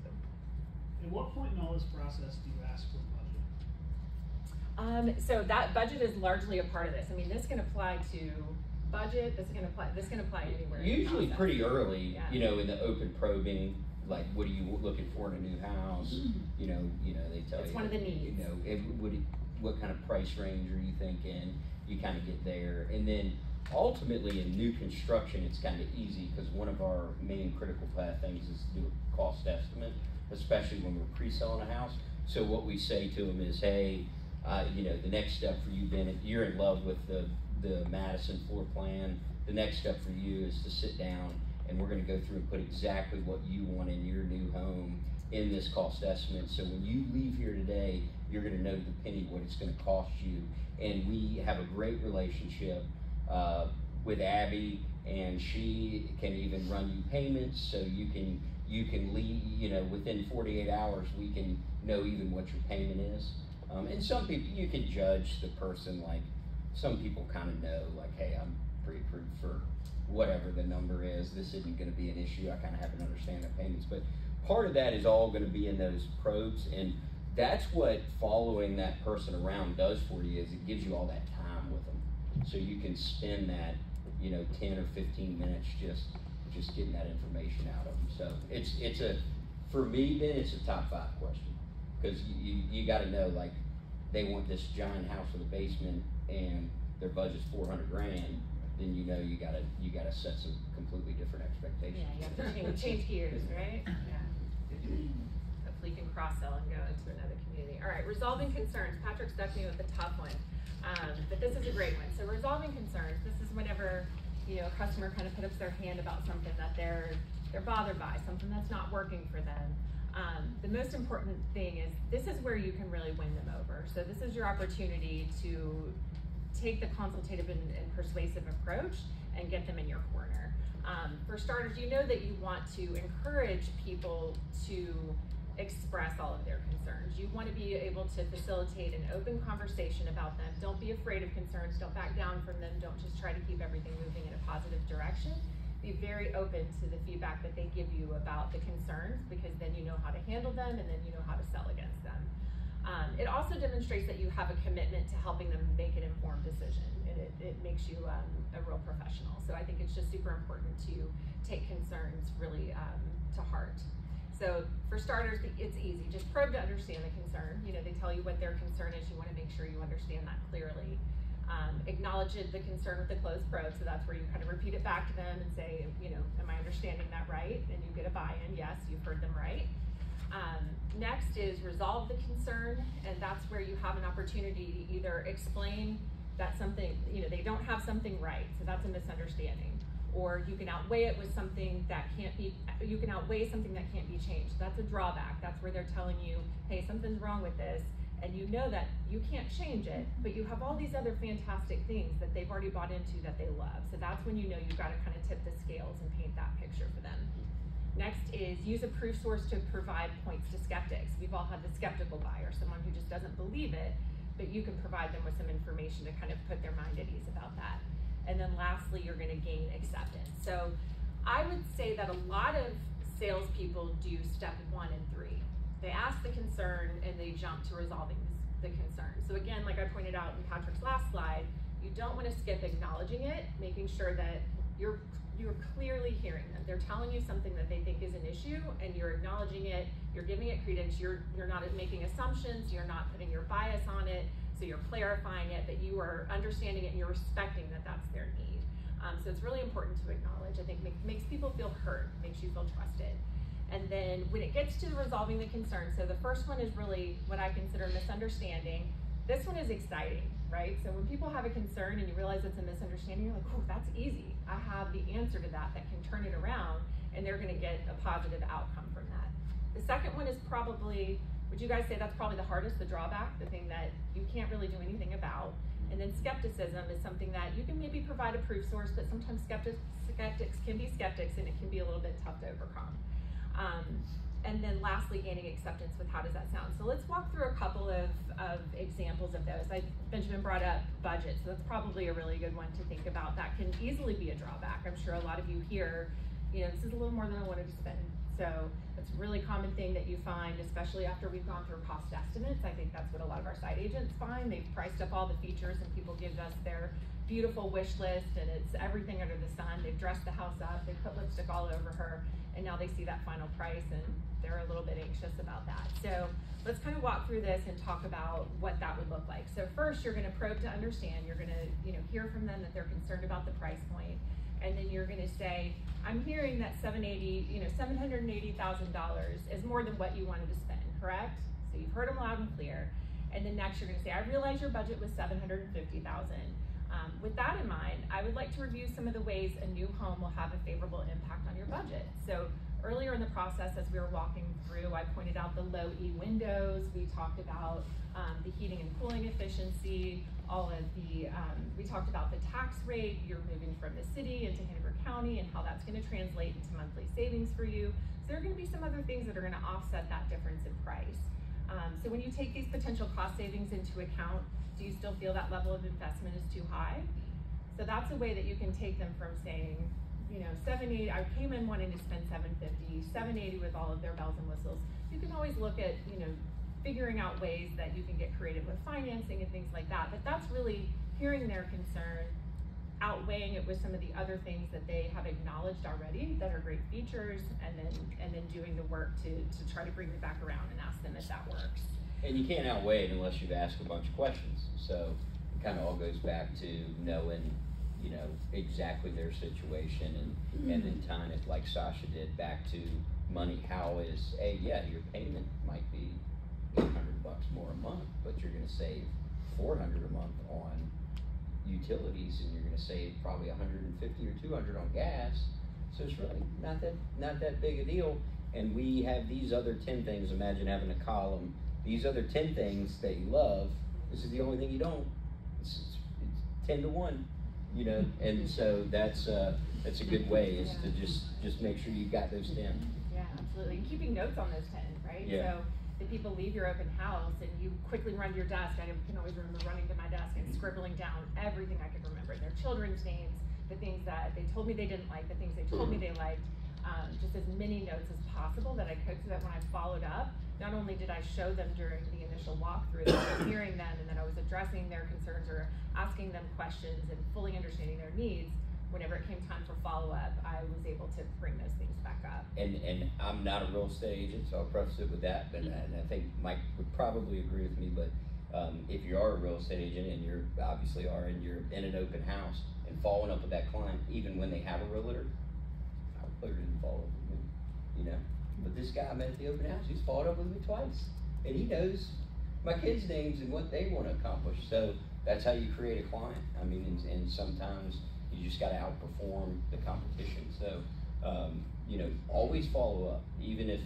At what point in all this process do you ask for budget? So that budget is largely a part of this. I mean, this can apply to budget, this can apply anywhere. Usually pretty early, in the open probing, like what are you looking for in a new house? They tell you. It's one of the needs. What kind of price range are you thinking? You kind of get there. And then ultimately in new construction, it's kind of easy, because one of our main critical path things is to do a cost estimate, especially when we're pre-selling a house. So what we say to them is, hey, the next step for you, Bennett, you're in love with the Madison floor plan. The next step for you is to sit down and we're going to go through and put exactly what you want in your new home in this cost estimate. So when you leave here today, you're going to know to the penny what it's going to cost you. And we have a great relationship with Abby, and she can even run you payments, so you can leave, within 48 hours we can know even what your payment is. And some people, you can judge the person, like some people kind of know, like, hey, I'm pre-approved for whatever the number is, this isn't going to be an issue, I kind of have an understanding of payments. But part of that is all going to be in those probes, and that's what following that person around does for you, is it gives you all that time with them. So you can spend that, 10 or 15 minutes just getting that information out of them. So for me, then it's a top 5 question, because you got to know, like, they want this giant house with a basement and their budget's $400,000. Then you gotta set some completely different expectations. Yeah, you have to change gears, right? Yeah. Hopefully you can cross-sell and go into another community. All right, resolving concerns. Patrick stuck me with the tough one, but this is a great one. So resolving concerns. This is whenever a customer kind of puts up their hand about something that they're bothered by, something that's not working for them. The most important thing is this is where you can really win them over. So this is your opportunity to take the consultative and persuasive approach and get them in your corner. For starters, you know that you want to encourage people to express all of their concerns. You want to be able to facilitate an open conversation about them. Don't be afraid of concerns. Don't back down from them. Don't just try to keep everything moving in a positive direction. Be very open to the feedback that they give you about the concerns, because then you know how to handle them and then you know how to sell against them. It also demonstrates that you have a commitment to helping them make an informed decision, and it makes you a real professional. So I think it's just super important to take concerns really to heart. So for starters, it's easy. Just probe to understand the concern. You know, they tell you what their concern is. You want to make sure you understand that clearly. Acknowledge the concern with the closed probe. So that's where you kind of repeat it back to them and say, you know, am I understanding that right? And you get a buy-in. Yes, you've heard them right. Next is resolve the concern, and that's where you have an opportunity to either explain that something, you know, they don't have something right, so that's a misunderstanding. Or you can outweigh it with something that can't be, you can outweigh something that can't be changed. That's a drawback. That's where they're telling you, hey, something's wrong with this, and you know that you can't change it, but you have all these other fantastic things that they've already bought into that they love. So that's when you know you've got to kind of tip the scales and paint that picture for them. Next is use a proof source to provide points to skeptics. We've all had the skeptical buyer, someone who just doesn't believe it, but you can provide them with some information to kind of put their mind at ease about that. And then lastly, you're going to gain acceptance. So I would say that a lot of salespeople do step 1 and 3. They ask the concern and they jump to resolving the concern. So again, like I pointed out in Patrick's last slide, you don't want to skip acknowledging it, making sure that you're clearly hearing them. They're telling you something that they think is an issue, and you're acknowledging it, you're giving it credence, you're not making assumptions, you're not putting your bias on it, so you're clarifying it, but you are understanding it and you're respecting that that's their need. So it's really important to acknowledge. I think makes people feel heard, makes you feel trusted. And then when it gets to resolving the concern, so the first one is really what I consider misunderstanding. This one is exciting, right? So when people have a concern and you realize it's a misunderstanding, you're like, oh, that's easy. I have the answer to that can turn it around, and they're gonna get a positive outcome from that. The second one is probably, would you guys say that's probably the hardest, the drawback, the thing that you can't really do anything about? And then skepticism is something that you can maybe provide a proof source, but sometimes skeptics can be skeptics, and it can be a little bit tough to overcome. And then lastly, gaining acceptance with how does that sound? So let's walk through a couple of examples of those. Benjamin brought up budget, so that's probably a really good one to think about. That can easily be a drawback. I'm sure a lot of you here, you know, this is a little more than I wanted to spend. So it's a really common thing that you find, especially after we've gone through cost estimates. I think that's what a lot of our site agents find. They've priced up all the features, and people give us their beautiful wish list, and it's everything under the sun. They've dressed the house up, they've put lipstick all over her, and now they see that final price and they're a little bit anxious about that. So let's kind of walk through this and talk about what that would look like. So first, you're gonna probe to understand. You're gonna, you know, hear from them that they're concerned about the price point, and then you're gonna say, I'm hearing that $780,000 is more than what you wanted to spend, correct? So you've heard them loud and clear. And then next, you're gonna say, I realize your budget was $750,000. With that in mind, I would like to review some of the ways a new home will have a favorable impact on your budget. So earlier in the process, as we were walking through, I pointed out the low E windows. We talked about the heating and cooling efficiency, we talked about the tax rate. You're moving from the city into Hanover County and how that's gonna translate into monthly savings for you. So there are gonna be some other things that are gonna offset that difference in price. So when you take these potential cost savings into account, do you still feel that level of investment is too high? So that's a way that you can take them from saying, you know, $780, I came in wanting to spend $750, $780 with all of their bells and whistles. You can always look at, you know, figuring out ways that you can get creative with financing and things like that. But that's really hearing their concern, outweighing it with some of the other things that they have acknowledged already that are great features, and then doing the work to try to bring it back around and ask them if that works. And you can't outweigh it unless you've asked a bunch of questions. So it kind of all goes back to knowing, you know, exactly their situation, and then tying it like Sascha did back to money. How is, yeah, your payment might be $800 more a month, but you're going to save $400 a month on utilities, and you're going to save probably $150 or $200 on gas. So it's really not that big a deal. And we have these other 10 things. Imagine having a column. These other 10 things that you love. This is the only thing you don't. It's 10 to 1, you know. And so that's a good way is to just make sure you got those 10. Yeah, absolutely. And keeping notes on those 10, right? Yeah. So if people leave your open house and you quickly run to your desk, I can always remember running to my desk and scribbling down everything I could remember, their children's names, the things that they told me they didn't like, the things they told me they liked, just as many notes as possible that I could, so that when I followed up, not only did I show them during the initial walkthrough that I was hearing them and that I was addressing their concerns or asking them questions and fully understanding their needs, whenever it came time for follow-up, I was able to bring those things back up. And I'm not a real estate agent, so I'll preface it with that, but and I think Mike would probably agree with me, but if you are a real estate agent and you're obviously are and you're in an open house and following up with that client, even when they have a realtor, our realtor didn't follow up with me, you know? But this guy I met at the open house, he's followed up with me twice. And he knows my kids' names and what they want to accomplish. So that's how you create a client. I mean, and sometimes you just got to outperform the competition. So, you know, always follow up, even if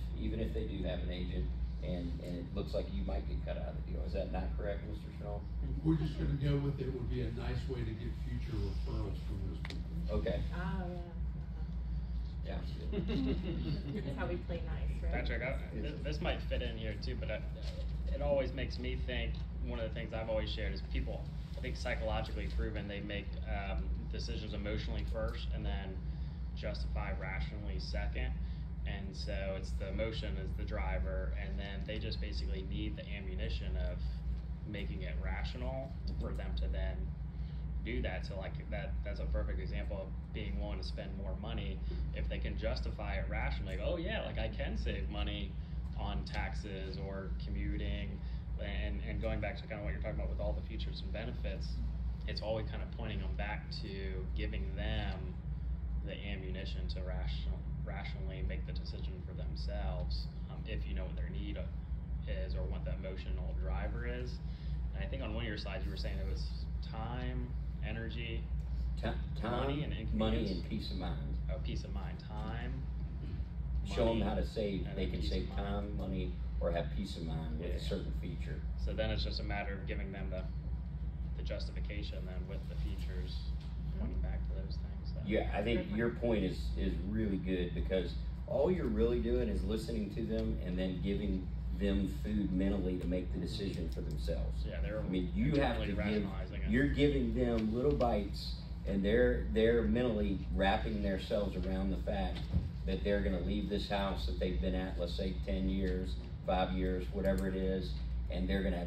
they do have an agent and it looks like you might get cut out of the deal. Is that not correct, Mr. Chanel? We're just gonna go with it would be a nice way to get future referrals from those people. Okay. Oh, Yeah. That's how we play nice, right? Patrick, this might fit in here too, but it always makes me think, one of the things I've always shared is people, I think psychologically proven, they make decisions emotionally first and then justify rationally second. And so it's the emotion is the driver, and then they just basically need the ammunition of making it rational for them to then do that. So like that's a perfect example of being willing to spend more money if they can justify it rationally. Like, oh yeah, like I can save money on taxes or commuting, and going back to kind of what you're talking about with all the features and benefits, it's always kind of pointing them back to giving them the ammunition to rationally make the decision for themselves, if you know what their need is or what the emotional driver is. And I think on one of your slides you were saying it was time, energy, money, and inconvenience. Money and peace of mind. Oh, peace of mind. Time, Show money, them how to save. and They then can peace save of mind. time, money, or have peace of mind with Yeah. a certain feature. So then it's just a matter of giving them the justification then with the features, pointing back to those things. So. Yeah, I think your point is really good, because all you're really doing is listening to them and then giving them food mentally to make the decision for themselves. Yeah, they're I mean, you have to rationalizing it. you're giving them little bites, and they're mentally wrapping themselves around the fact that they're going to leave this house that they've been at, let's say 10 years, 5 years, whatever it is, and they're going to,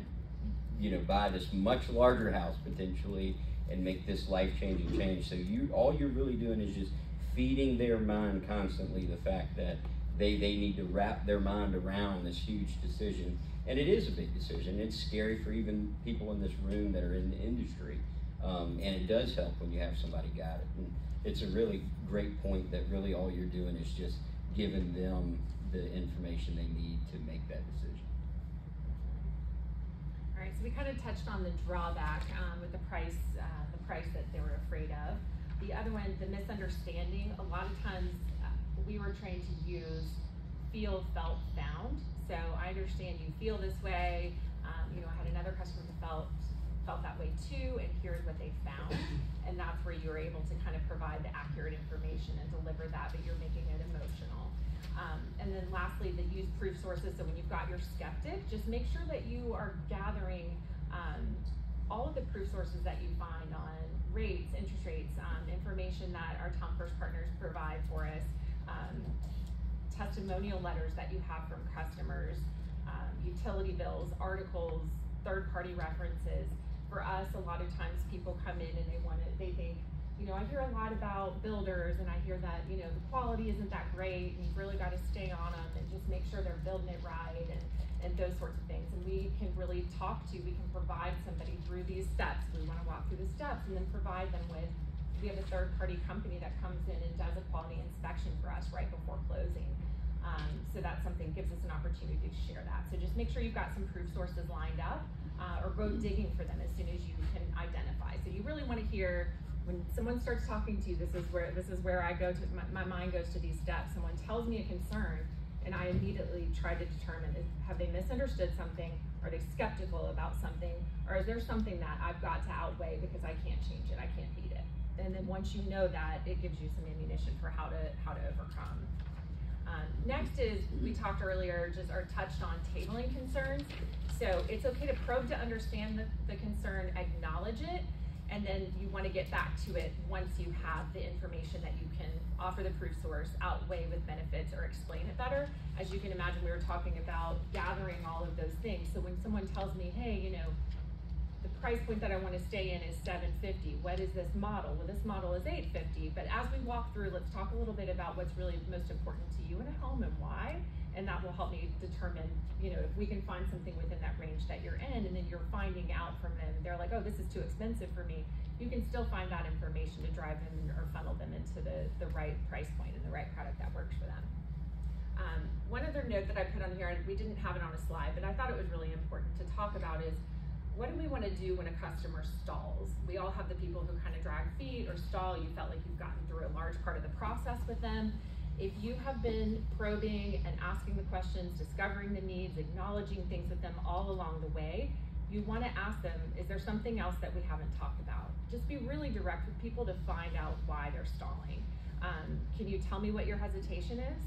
you know, buy this much larger house potentially and make this life-changing change. So all you're really doing is just feeding their mind constantly the fact that they need to wrap their mind around this huge decision. And it is a big decision. It's scary for even people in this room that are in the industry. And it does help when you have somebody got it. And it's a really great point that really all you're doing is just giving them the information they need to make that decision. All right, so we kind of touched on the drawback with the price that they were afraid of. The other one, the misunderstanding. A lot of times we were trained to use feel, felt, found. So I understand you feel this way. You know, I had another customer who felt that way too, and here's what they found. And that's where you're able to kind of provide the accurate information and deliver that, but you're making it emotional. And then lastly, the use proof sources. So when you've got your skeptic, just make sure that you are gathering all of the proof sources that you find on rates, interest rates, information that our Town First partners provide for us, testimonial letters that you have from customers, utility bills, articles, third-party references. For us, a lot of times people come in and they think, you know, I hear a lot about builders, and I hear that, you know, the quality isn't that great, and you've really got to stay on them and just make sure they're building it right, and those sorts of things. And we can really we can provide somebody through these steps. We want to walk through the steps and then provide them with, we have a third-party company that comes in and does a quality inspection for us right before closing. So that's something, gives us an opportunity to share that. So just make sure you've got some proof sources lined up, or go digging for them as soon as you can identify. So you really want to hear, when someone starts talking to you, this is where I go to, my mind goes to these steps. Someone tells me a concern, and I immediately try to determine, have they misunderstood something? Are they skeptical about something? Or is there something that I've got to outweigh because I can't change it, I can't beat it? And then once you know that, it gives you some ammunition for how to overcome. Next is, we talked earlier, touched on tabling concerns. So it's okay to probe to understand the concern, acknowledge it, And then you want to get back to it once you have the information that you can offer the proof source, outweigh with benefits, or explain it better. As you can imagine, we were talking about gathering all of those things. So when someone tells me, hey, you know, the price point that I want to stay in is $750. What is this model? Well, this model is $850. But as we walk through, let's talk a little bit about what's really most important to you in a home and why. And that will help me determine, you know, if we can find something within that range that you're in, and then you're finding out from them, they're like, oh, this is too expensive for me. You can still find that information to drive them or funnel them into the right price point and the right product that works for them. One other note that I put on here, and we didn't have it on a slide, but I thought it was really important to talk about is, what do we want to do when a customer stalls? We all have the people who kind of drag feet or stall. You felt like you've gotten through a large part of the process with them. If you have been probing and asking the questions, discovering the needs, acknowledging things with them all along the way, you want to ask them, is there something else that we haven't talked about? Just be really direct with people to find out why they're stalling. Can you tell me what your hesitation is?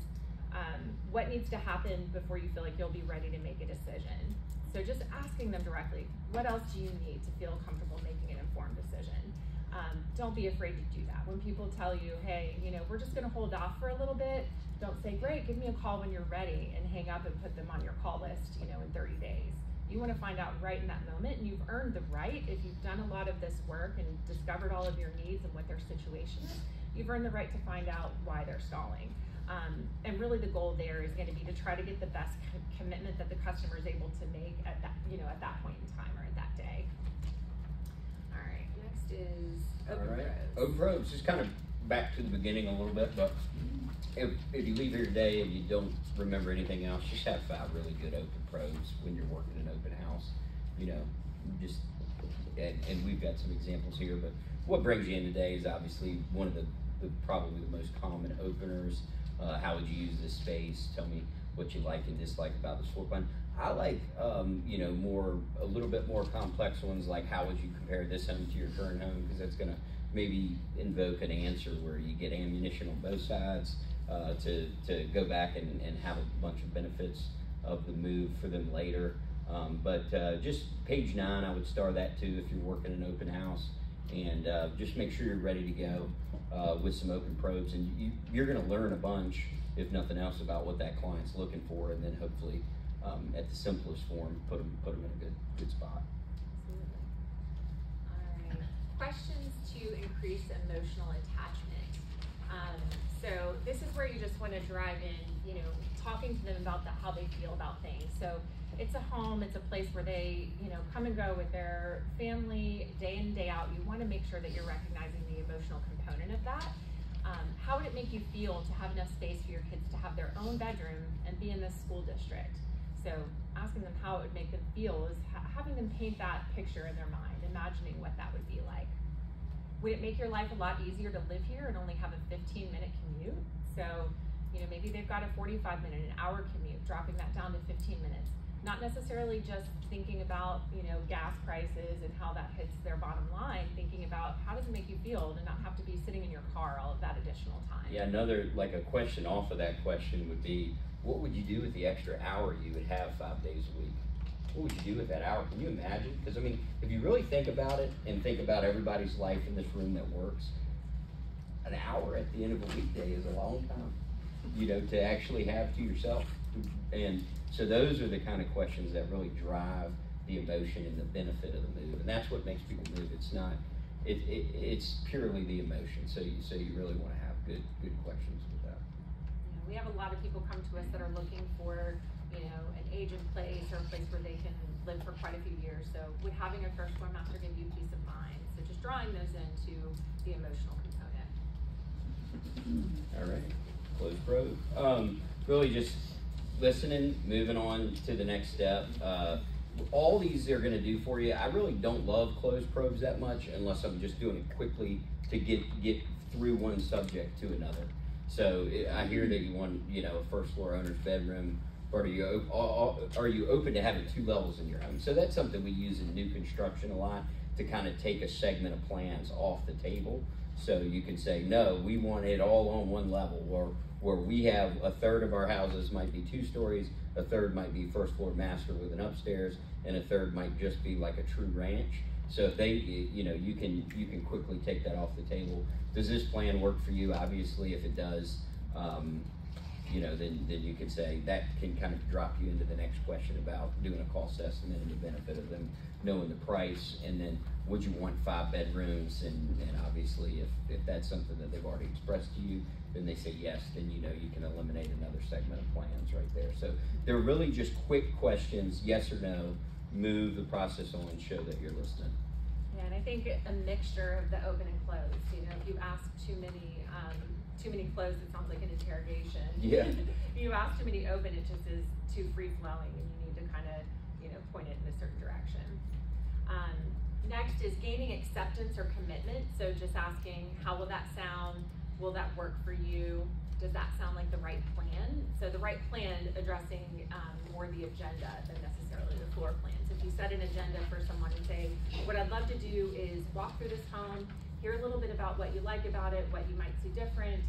What needs to happen before you feel like you'll be ready to make a decision? So just asking them directly, what else do you need to feel comfortable making an informed decision? Don't be afraid to do that. When people tell you, hey, you know, we're just gonna hold off for a little bit, don't say, great, give me a call when you're ready, and hang up and put them on your call list, you know, in 30 days. You wanna find out right in that moment, and you've earned the right, if you've done a lot of this work and discovered all of your needs and what their situation is, you've earned the right to find out why they're stalling. And really the goal there is gonna be to try to get the best commitment that the customer is able to make at that, you know, at that point in time or at that day. All right, next is open probes. Open probes, just kind of back to the beginning a little bit, but if you leave here today and you don't remember anything else, just have 5 really good open probes when you're working an open house. You know, just, and we've got some examples here, but what brings you in today is obviously one of the probably the most common openers. How would you use this space? Tell me what you like and dislike about this floor plan. I like, you know, a little bit more complex ones, like how would you compare this home to your current home? Because that's gonna maybe invoke an answer where you get ammunition on both sides to go back and have a bunch of benefits of the move for them later. But just page 9, I would star that too if you're working an open house. And just make sure you're ready to go with some open probes, and you're going to learn a bunch, if nothing else, about what that client's looking for, and then hopefully, at the simplest form, put them in a good spot. Absolutely. All right. Questions to increase emotional attachment. So this is where you just want to drive in, you know, talking to them about how they feel about things. So it's a home, it's a place where they, you know, come and go with their family day in, day out. You want to make sure that you're recognizing the emotional component of that. How would it make you feel to have enough space for your kids to have their own bedroom and be in this school district? So asking them how it would make them feel is having them paint that picture in their mind, imagining what that would be like. Would it make your life a lot easier to live here and only have a 15-minute commute? So, you know, maybe they've got a 45-minute, an hour commute, dropping that down to 15 minutes. Not necessarily just thinking about, you know, gas prices and how that hits their bottom line, thinking about how does it make you feel to not have to be sitting in your car all of that additional time. Yeah, another, like a question off of that question would be, what would you do with the extra hour you would have 5 days a week? What would you do with that hour? Can you imagine? Because I mean, if you really think about it and think about everybody's life in this room that works, an hour at the end of a weekday is a long time, you know, to actually have to yourself. And so those are the kind of questions that really drive the emotion and the benefit of the move, and that's what makes people move. It's not, it's purely the emotion. So you really want to have good questions with that. You know, we have a lot of people come to us that are looking for, you know, an age in place or a place where they can live for quite a few years. So would having a first floor master give you peace of mind? So just drawing those into the emotional component. All right, closed probe. Really just listening, moving on to the next step. All these are going to do for you. I really don't love closed probes that much unless I'm just doing it quickly to get through one subject to another. So I hear that you want, you know, a first floor owner's bedroom, or are you open to having 2 levels in your home? So that's something we use in new construction a lot, to kind of take a segment of plans off the table. So you can say, no, we want it all on one level, or where we have a third of our houses might be 2 stories, a third might be first floor master with an upstairs, and a third might just be like a true ranch. So if they, you know, you can quickly take that off the table. Does this plan work for you? Obviously, if it does, you know, then you could say that can kind of drop you into the next question about doing a cost estimate and the benefit of them knowing the price, and then would you want 5 bedrooms? And obviously, if that's something that they've already expressed to you, then they say yes, then you know you can eliminate another segment of plans right there. So they're really just quick questions, yes or no, move the process on and show that you're listening. Yeah, and I think a mixture of the open and closed. You know, if you ask too many closed, it sounds like an interrogation. Yeah. If you ask too many open, it just is too free flowing, and you need to kind of, you know, point it in a certain direction. Next is gaining acceptance or commitment. So just asking, how will that sound? Will that work for you? Does that sound like the right plan? So the right plan addressing more the agenda than necessarily the floor plan. So if you set an agenda for someone and say, what I'd love to do is walk through this home, hear a little bit about what you like about it, what you might see different.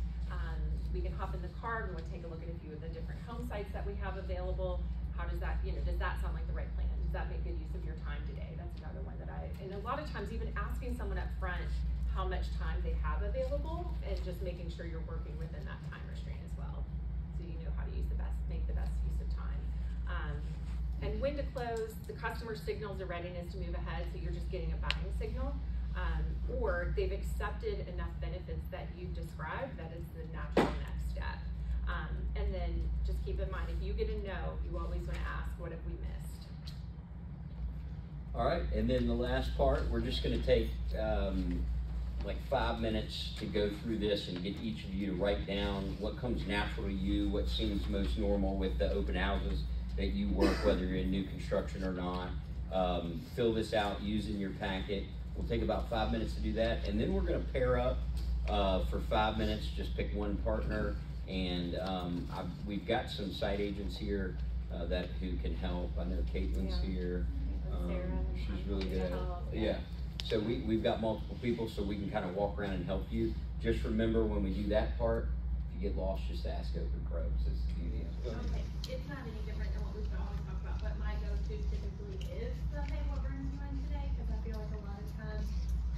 We can hop in the car and we'll take a look at a few of the different home sites that we have available. How does that, you know, does that sound like the right plan? Does that make good use of your time today? That's another one that and a lot of times even asking someone up front how much time they have available and just making sure you're working within that time restraint as well. So you know how to make the best use of time. And when to close, the customer signals a readiness to move ahead, so you're just getting a buying signal. Or they've accepted enough benefits that you've described that is the natural next step. And then just keep in mind, if you get a no, you always want to ask, what have we missed? All right, and then the last part, we're just going to take like 5 minutes to go through this and get each of you to write down what comes natural to you, what seems most normal with the open houses that you work, whether you're in new construction or not. Fill this out using your packet. We'll take about 5 minutes to do that, and then we're going to pair up for 5 minutes. Just pick one partner, and we've got some site agents here who can help. I know Caitlin's here. She's really good at it. Yeah. So we've got multiple people, so we can kind of walk around and help you. Just remember, when we do that part, if you get lost, just ask Open Pros. It's the beauty of it. Okay, it's not any different than what we've always talked about, but my go-to typically is the, hey, what brings you in today? Because I feel like a lot of times,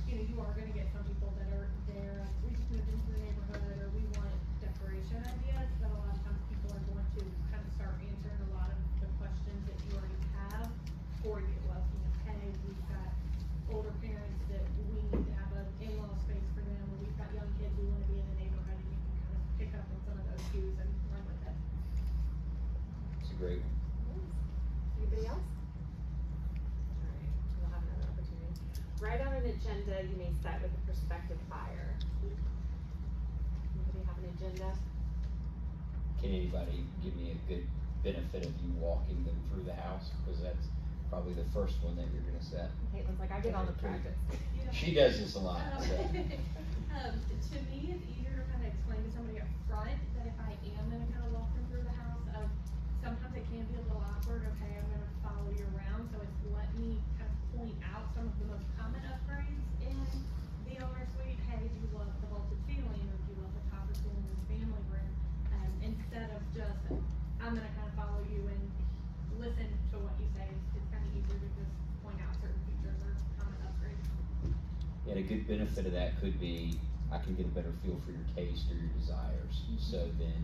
you know, you are going to get some people that are there, we just moved into the neighborhood, or we want decoration ideas, but a lot of times people are going to kind of start answering a lot of the questions that you already have for you. Well, you know, hey, we've got older parents that we need to have an in-law space for them, or we've got young kids we want to be in the neighborhood, and you can kind of pick up on some of those cues and run with it. It's a great one. Anybody else? All right, we'll have another opportunity. Write out an agenda you may set with a prospective buyer. Anybody have an agenda? Can anybody give me a good benefit of you walking them through the house? Because that's probably the first one that you're going to set. Caitlin's like, I get all the practice. She does this a lot. So. To me, it's easier to kind of explain to somebody up front that if I am going to kind of walk them through the house, sometimes it can be a little awkward. Okay, I'm going to follow you around, so it's let me kind of point out some of the most common upgrades in the owner suite. Hey, do you love the vaulted ceiling, or do you love the copper ceiling in the family room? Instead of just, I'm going to kind of follow you and listen to what you say. It's kind of easier to just point out certain features or common upgrades. And a good benefit of that could be, I can get a better feel for your taste or your desires. So then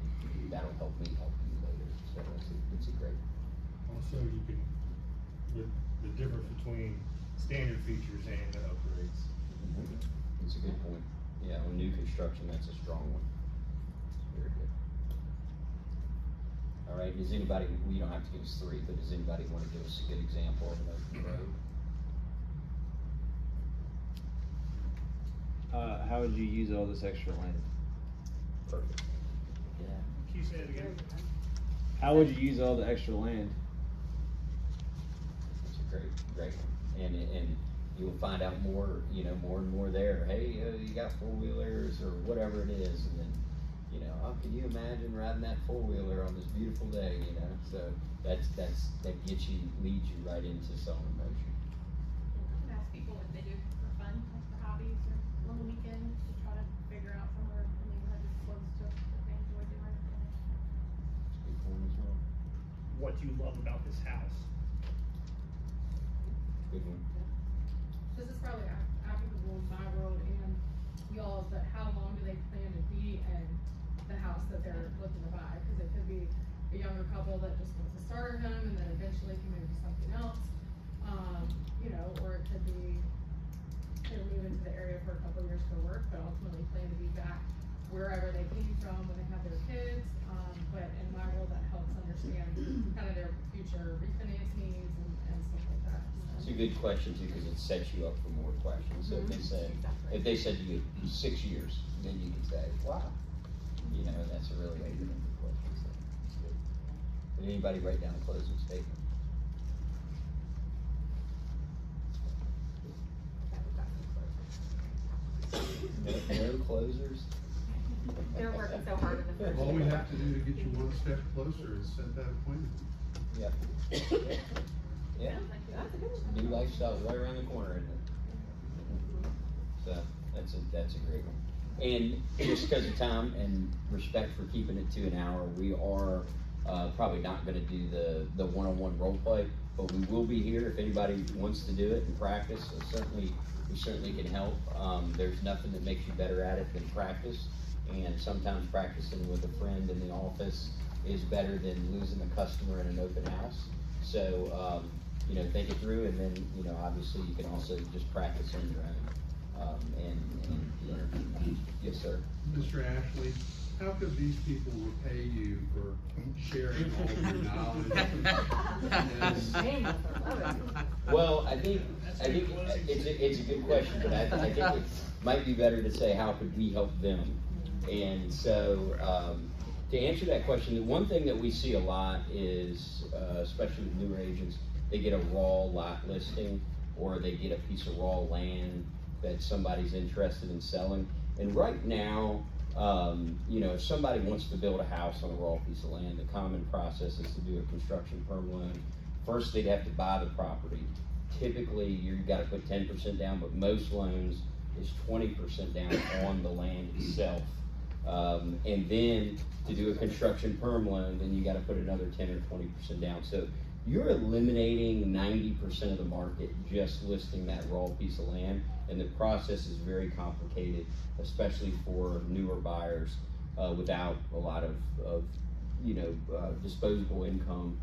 that'll help me help you later. So it's a great. Also, you can, the difference between standard features and the upgrades. It's a good point. Yeah, on new construction, that's a strong one. Very good. All right, does anybody, you don't have to give us 3, but does anybody want to give us a good example of an open road? How would you use all this extra land? Perfect. Yeah. Can you say it again? How would you use all the extra land? It's a great one. And you'll find out more, more and more there. Hey, you got 4-wheelers or whatever it is, and then, can you imagine riding that 4-wheeler on this beautiful day, So that leads you right into selling emotion. I ask people what they do for fun, like for hobbies or on the weekends, to try to figure out somewhere in the neighborhood that's close to what they enjoy doing. It's a good point as well. What do you love about this house? Good one. this is probably applicable in my world and y'all's, but how long do they plan to be in the house that they're looking to buy? Cause it could be a younger couple that just wants to start a home and then eventually can move to something else. You know, or it could be they're moving to the area for a couple of years for work, but ultimately plan to be back wherever they came from when they have their kids. But in my world, that helps understand kind of their future refinance needs and stuff like that. It's a good question too, because it sets you up for more questions. So if they said to you 6 years, then you can say, wow, you know, and that's a really good question. So it's good. Did anybody write down a closing statement? No closers? They're working so hard in the first. All we have to do to get you one step closer is set that appointment. Yep. Yeah. That's a good one. New lifestyle right around the corner, isn't it? So that's a great one. And just because of time and respect for keeping it to an hour, we are probably not going to do the one-on-one role play, but we will be here if anybody wants to do it and practice. So we certainly can help. There's nothing that makes you better at it than practice, and sometimes practicing with a friend in the office is better than losing a customer in an open house. So you know, think it through, and then, you know, obviously you can also just practice on your own. Yes, sir. Mr. Ashley, how could these people repay you for sharing all of your knowledge? Well, I think it's a good question, but I think it might be better to say, how could we help them? And so, to answer that question, the one thing that we see a lot is, especially with newer agents, they get a raw lot listing, or they get a piece of raw land that somebody's interested in selling. And right now, you know, if somebody wants to build a house on a raw piece of land, the common process is to do a construction perm loan. First, they'd have to buy the property. Typically, you've got to put 10% down, but most loans is 20% down on the land itself. And then to do a construction perm loan, then you got to put another 10 or 20% down. So you're eliminating 90% of the market just listing that raw piece of land, and the process is very complicated, especially for newer buyers without a lot of you know, disposable income.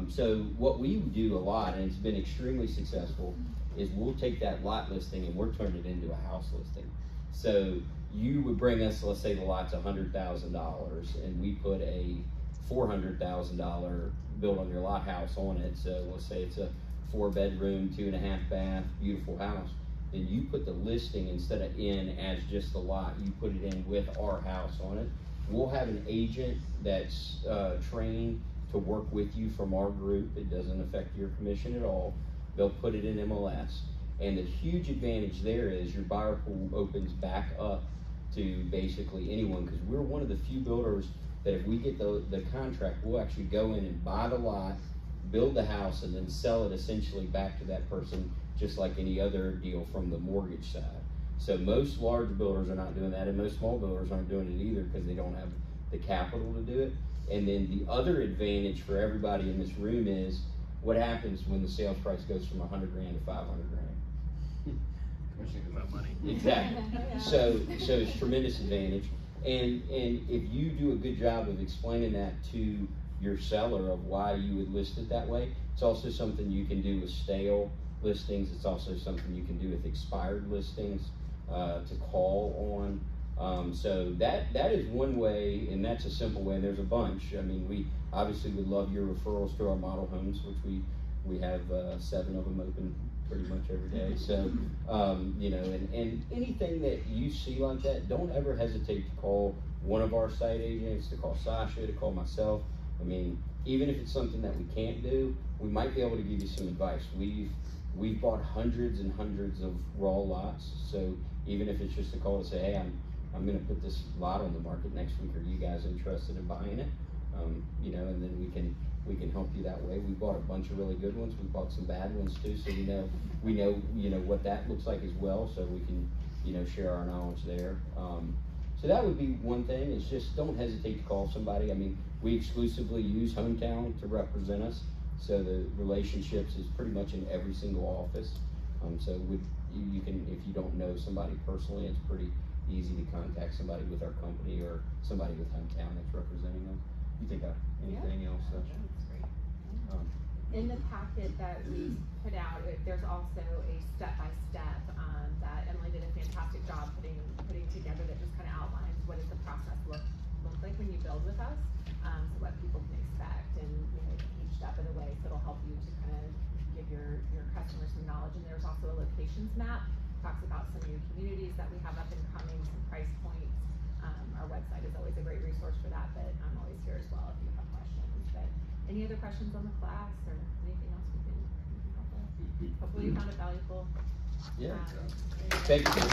So what we do a lot, and it's been extremely successful, is we'll take that lot listing and we're turning it into a house listing. So you would bring us, let's say the lot's $100,000, and we put a $400,000 build on your lot house on it. So let's say it's a 4-bedroom, 2.5 bath, beautiful house. Then you put the listing, instead of in as just the lot, you put it in with our house on it. We'll have an agent that's trained to work with you from our group. It doesn't affect your commission at all. They'll put it in MLS. And the huge advantage there is your buyer pool opens back up to basically anyone, because we're one of the few builders that if we get the contract, we'll actually go in and buy the lot, build the house, and then sell it essentially back to that person, just like any other deal from the mortgage side. So most large builders are not doing that, and most small builders aren't doing it either because they don't have the capital to do it. And then the other advantage for everybody in this room is what happens when the sales price goes from $100,000 to $500,000. Exactly. So it's tremendous advantage. And if you do a good job of explaining that to your seller of why you would list it that way, it's also something you can do with stale listings. It's also something you can do with expired listings to call on. So that is one way, and that's a simple way. And there's a bunch. I mean, we obviously would love your referrals to our model homes, which we have 7 of them open pretty much every day. So, you know, and anything that you see like that, don't ever hesitate to call one of our site agents, to call Sasha, to call myself. I mean, even if it's something that we can't do, we might be able to give you some advice. We've bought hundreds and hundreds of raw lots. So even if it's just a call to say, hey, I'm going to put this lot on the market next week. Are you guys interested in buying it? You know, and then we can help you that way. We bought a bunch of really good ones. We bought some bad ones too, so we know you know what that looks like as well, so we can, you know, share our knowledge there. So that would be one thing, is just don't hesitate to call somebody. I mean, we exclusively use Hometown to represent us, so the relationships is pretty much in every single office. So you can, if you don't know somebody personally, it's pretty easy to contact somebody with our company or somebody with hometown that's representing them. You think of anything else? That's great. In the packet that we put out, there's also a step-by-step that Emily did a fantastic job putting together that just kind of outlines what does the process look like when you build with us, so what people can expect, and each step of the way, so it'll help you to kind of give your customers some knowledge. And there's also a locations map, talks about some new communities that we have up and coming, some price points. Our website is always a great resource for that, but I'm always here as well if you have questions. But any other questions on the class or anything else we can help with? Hopefully you found it valuable. Yeah. Thank you.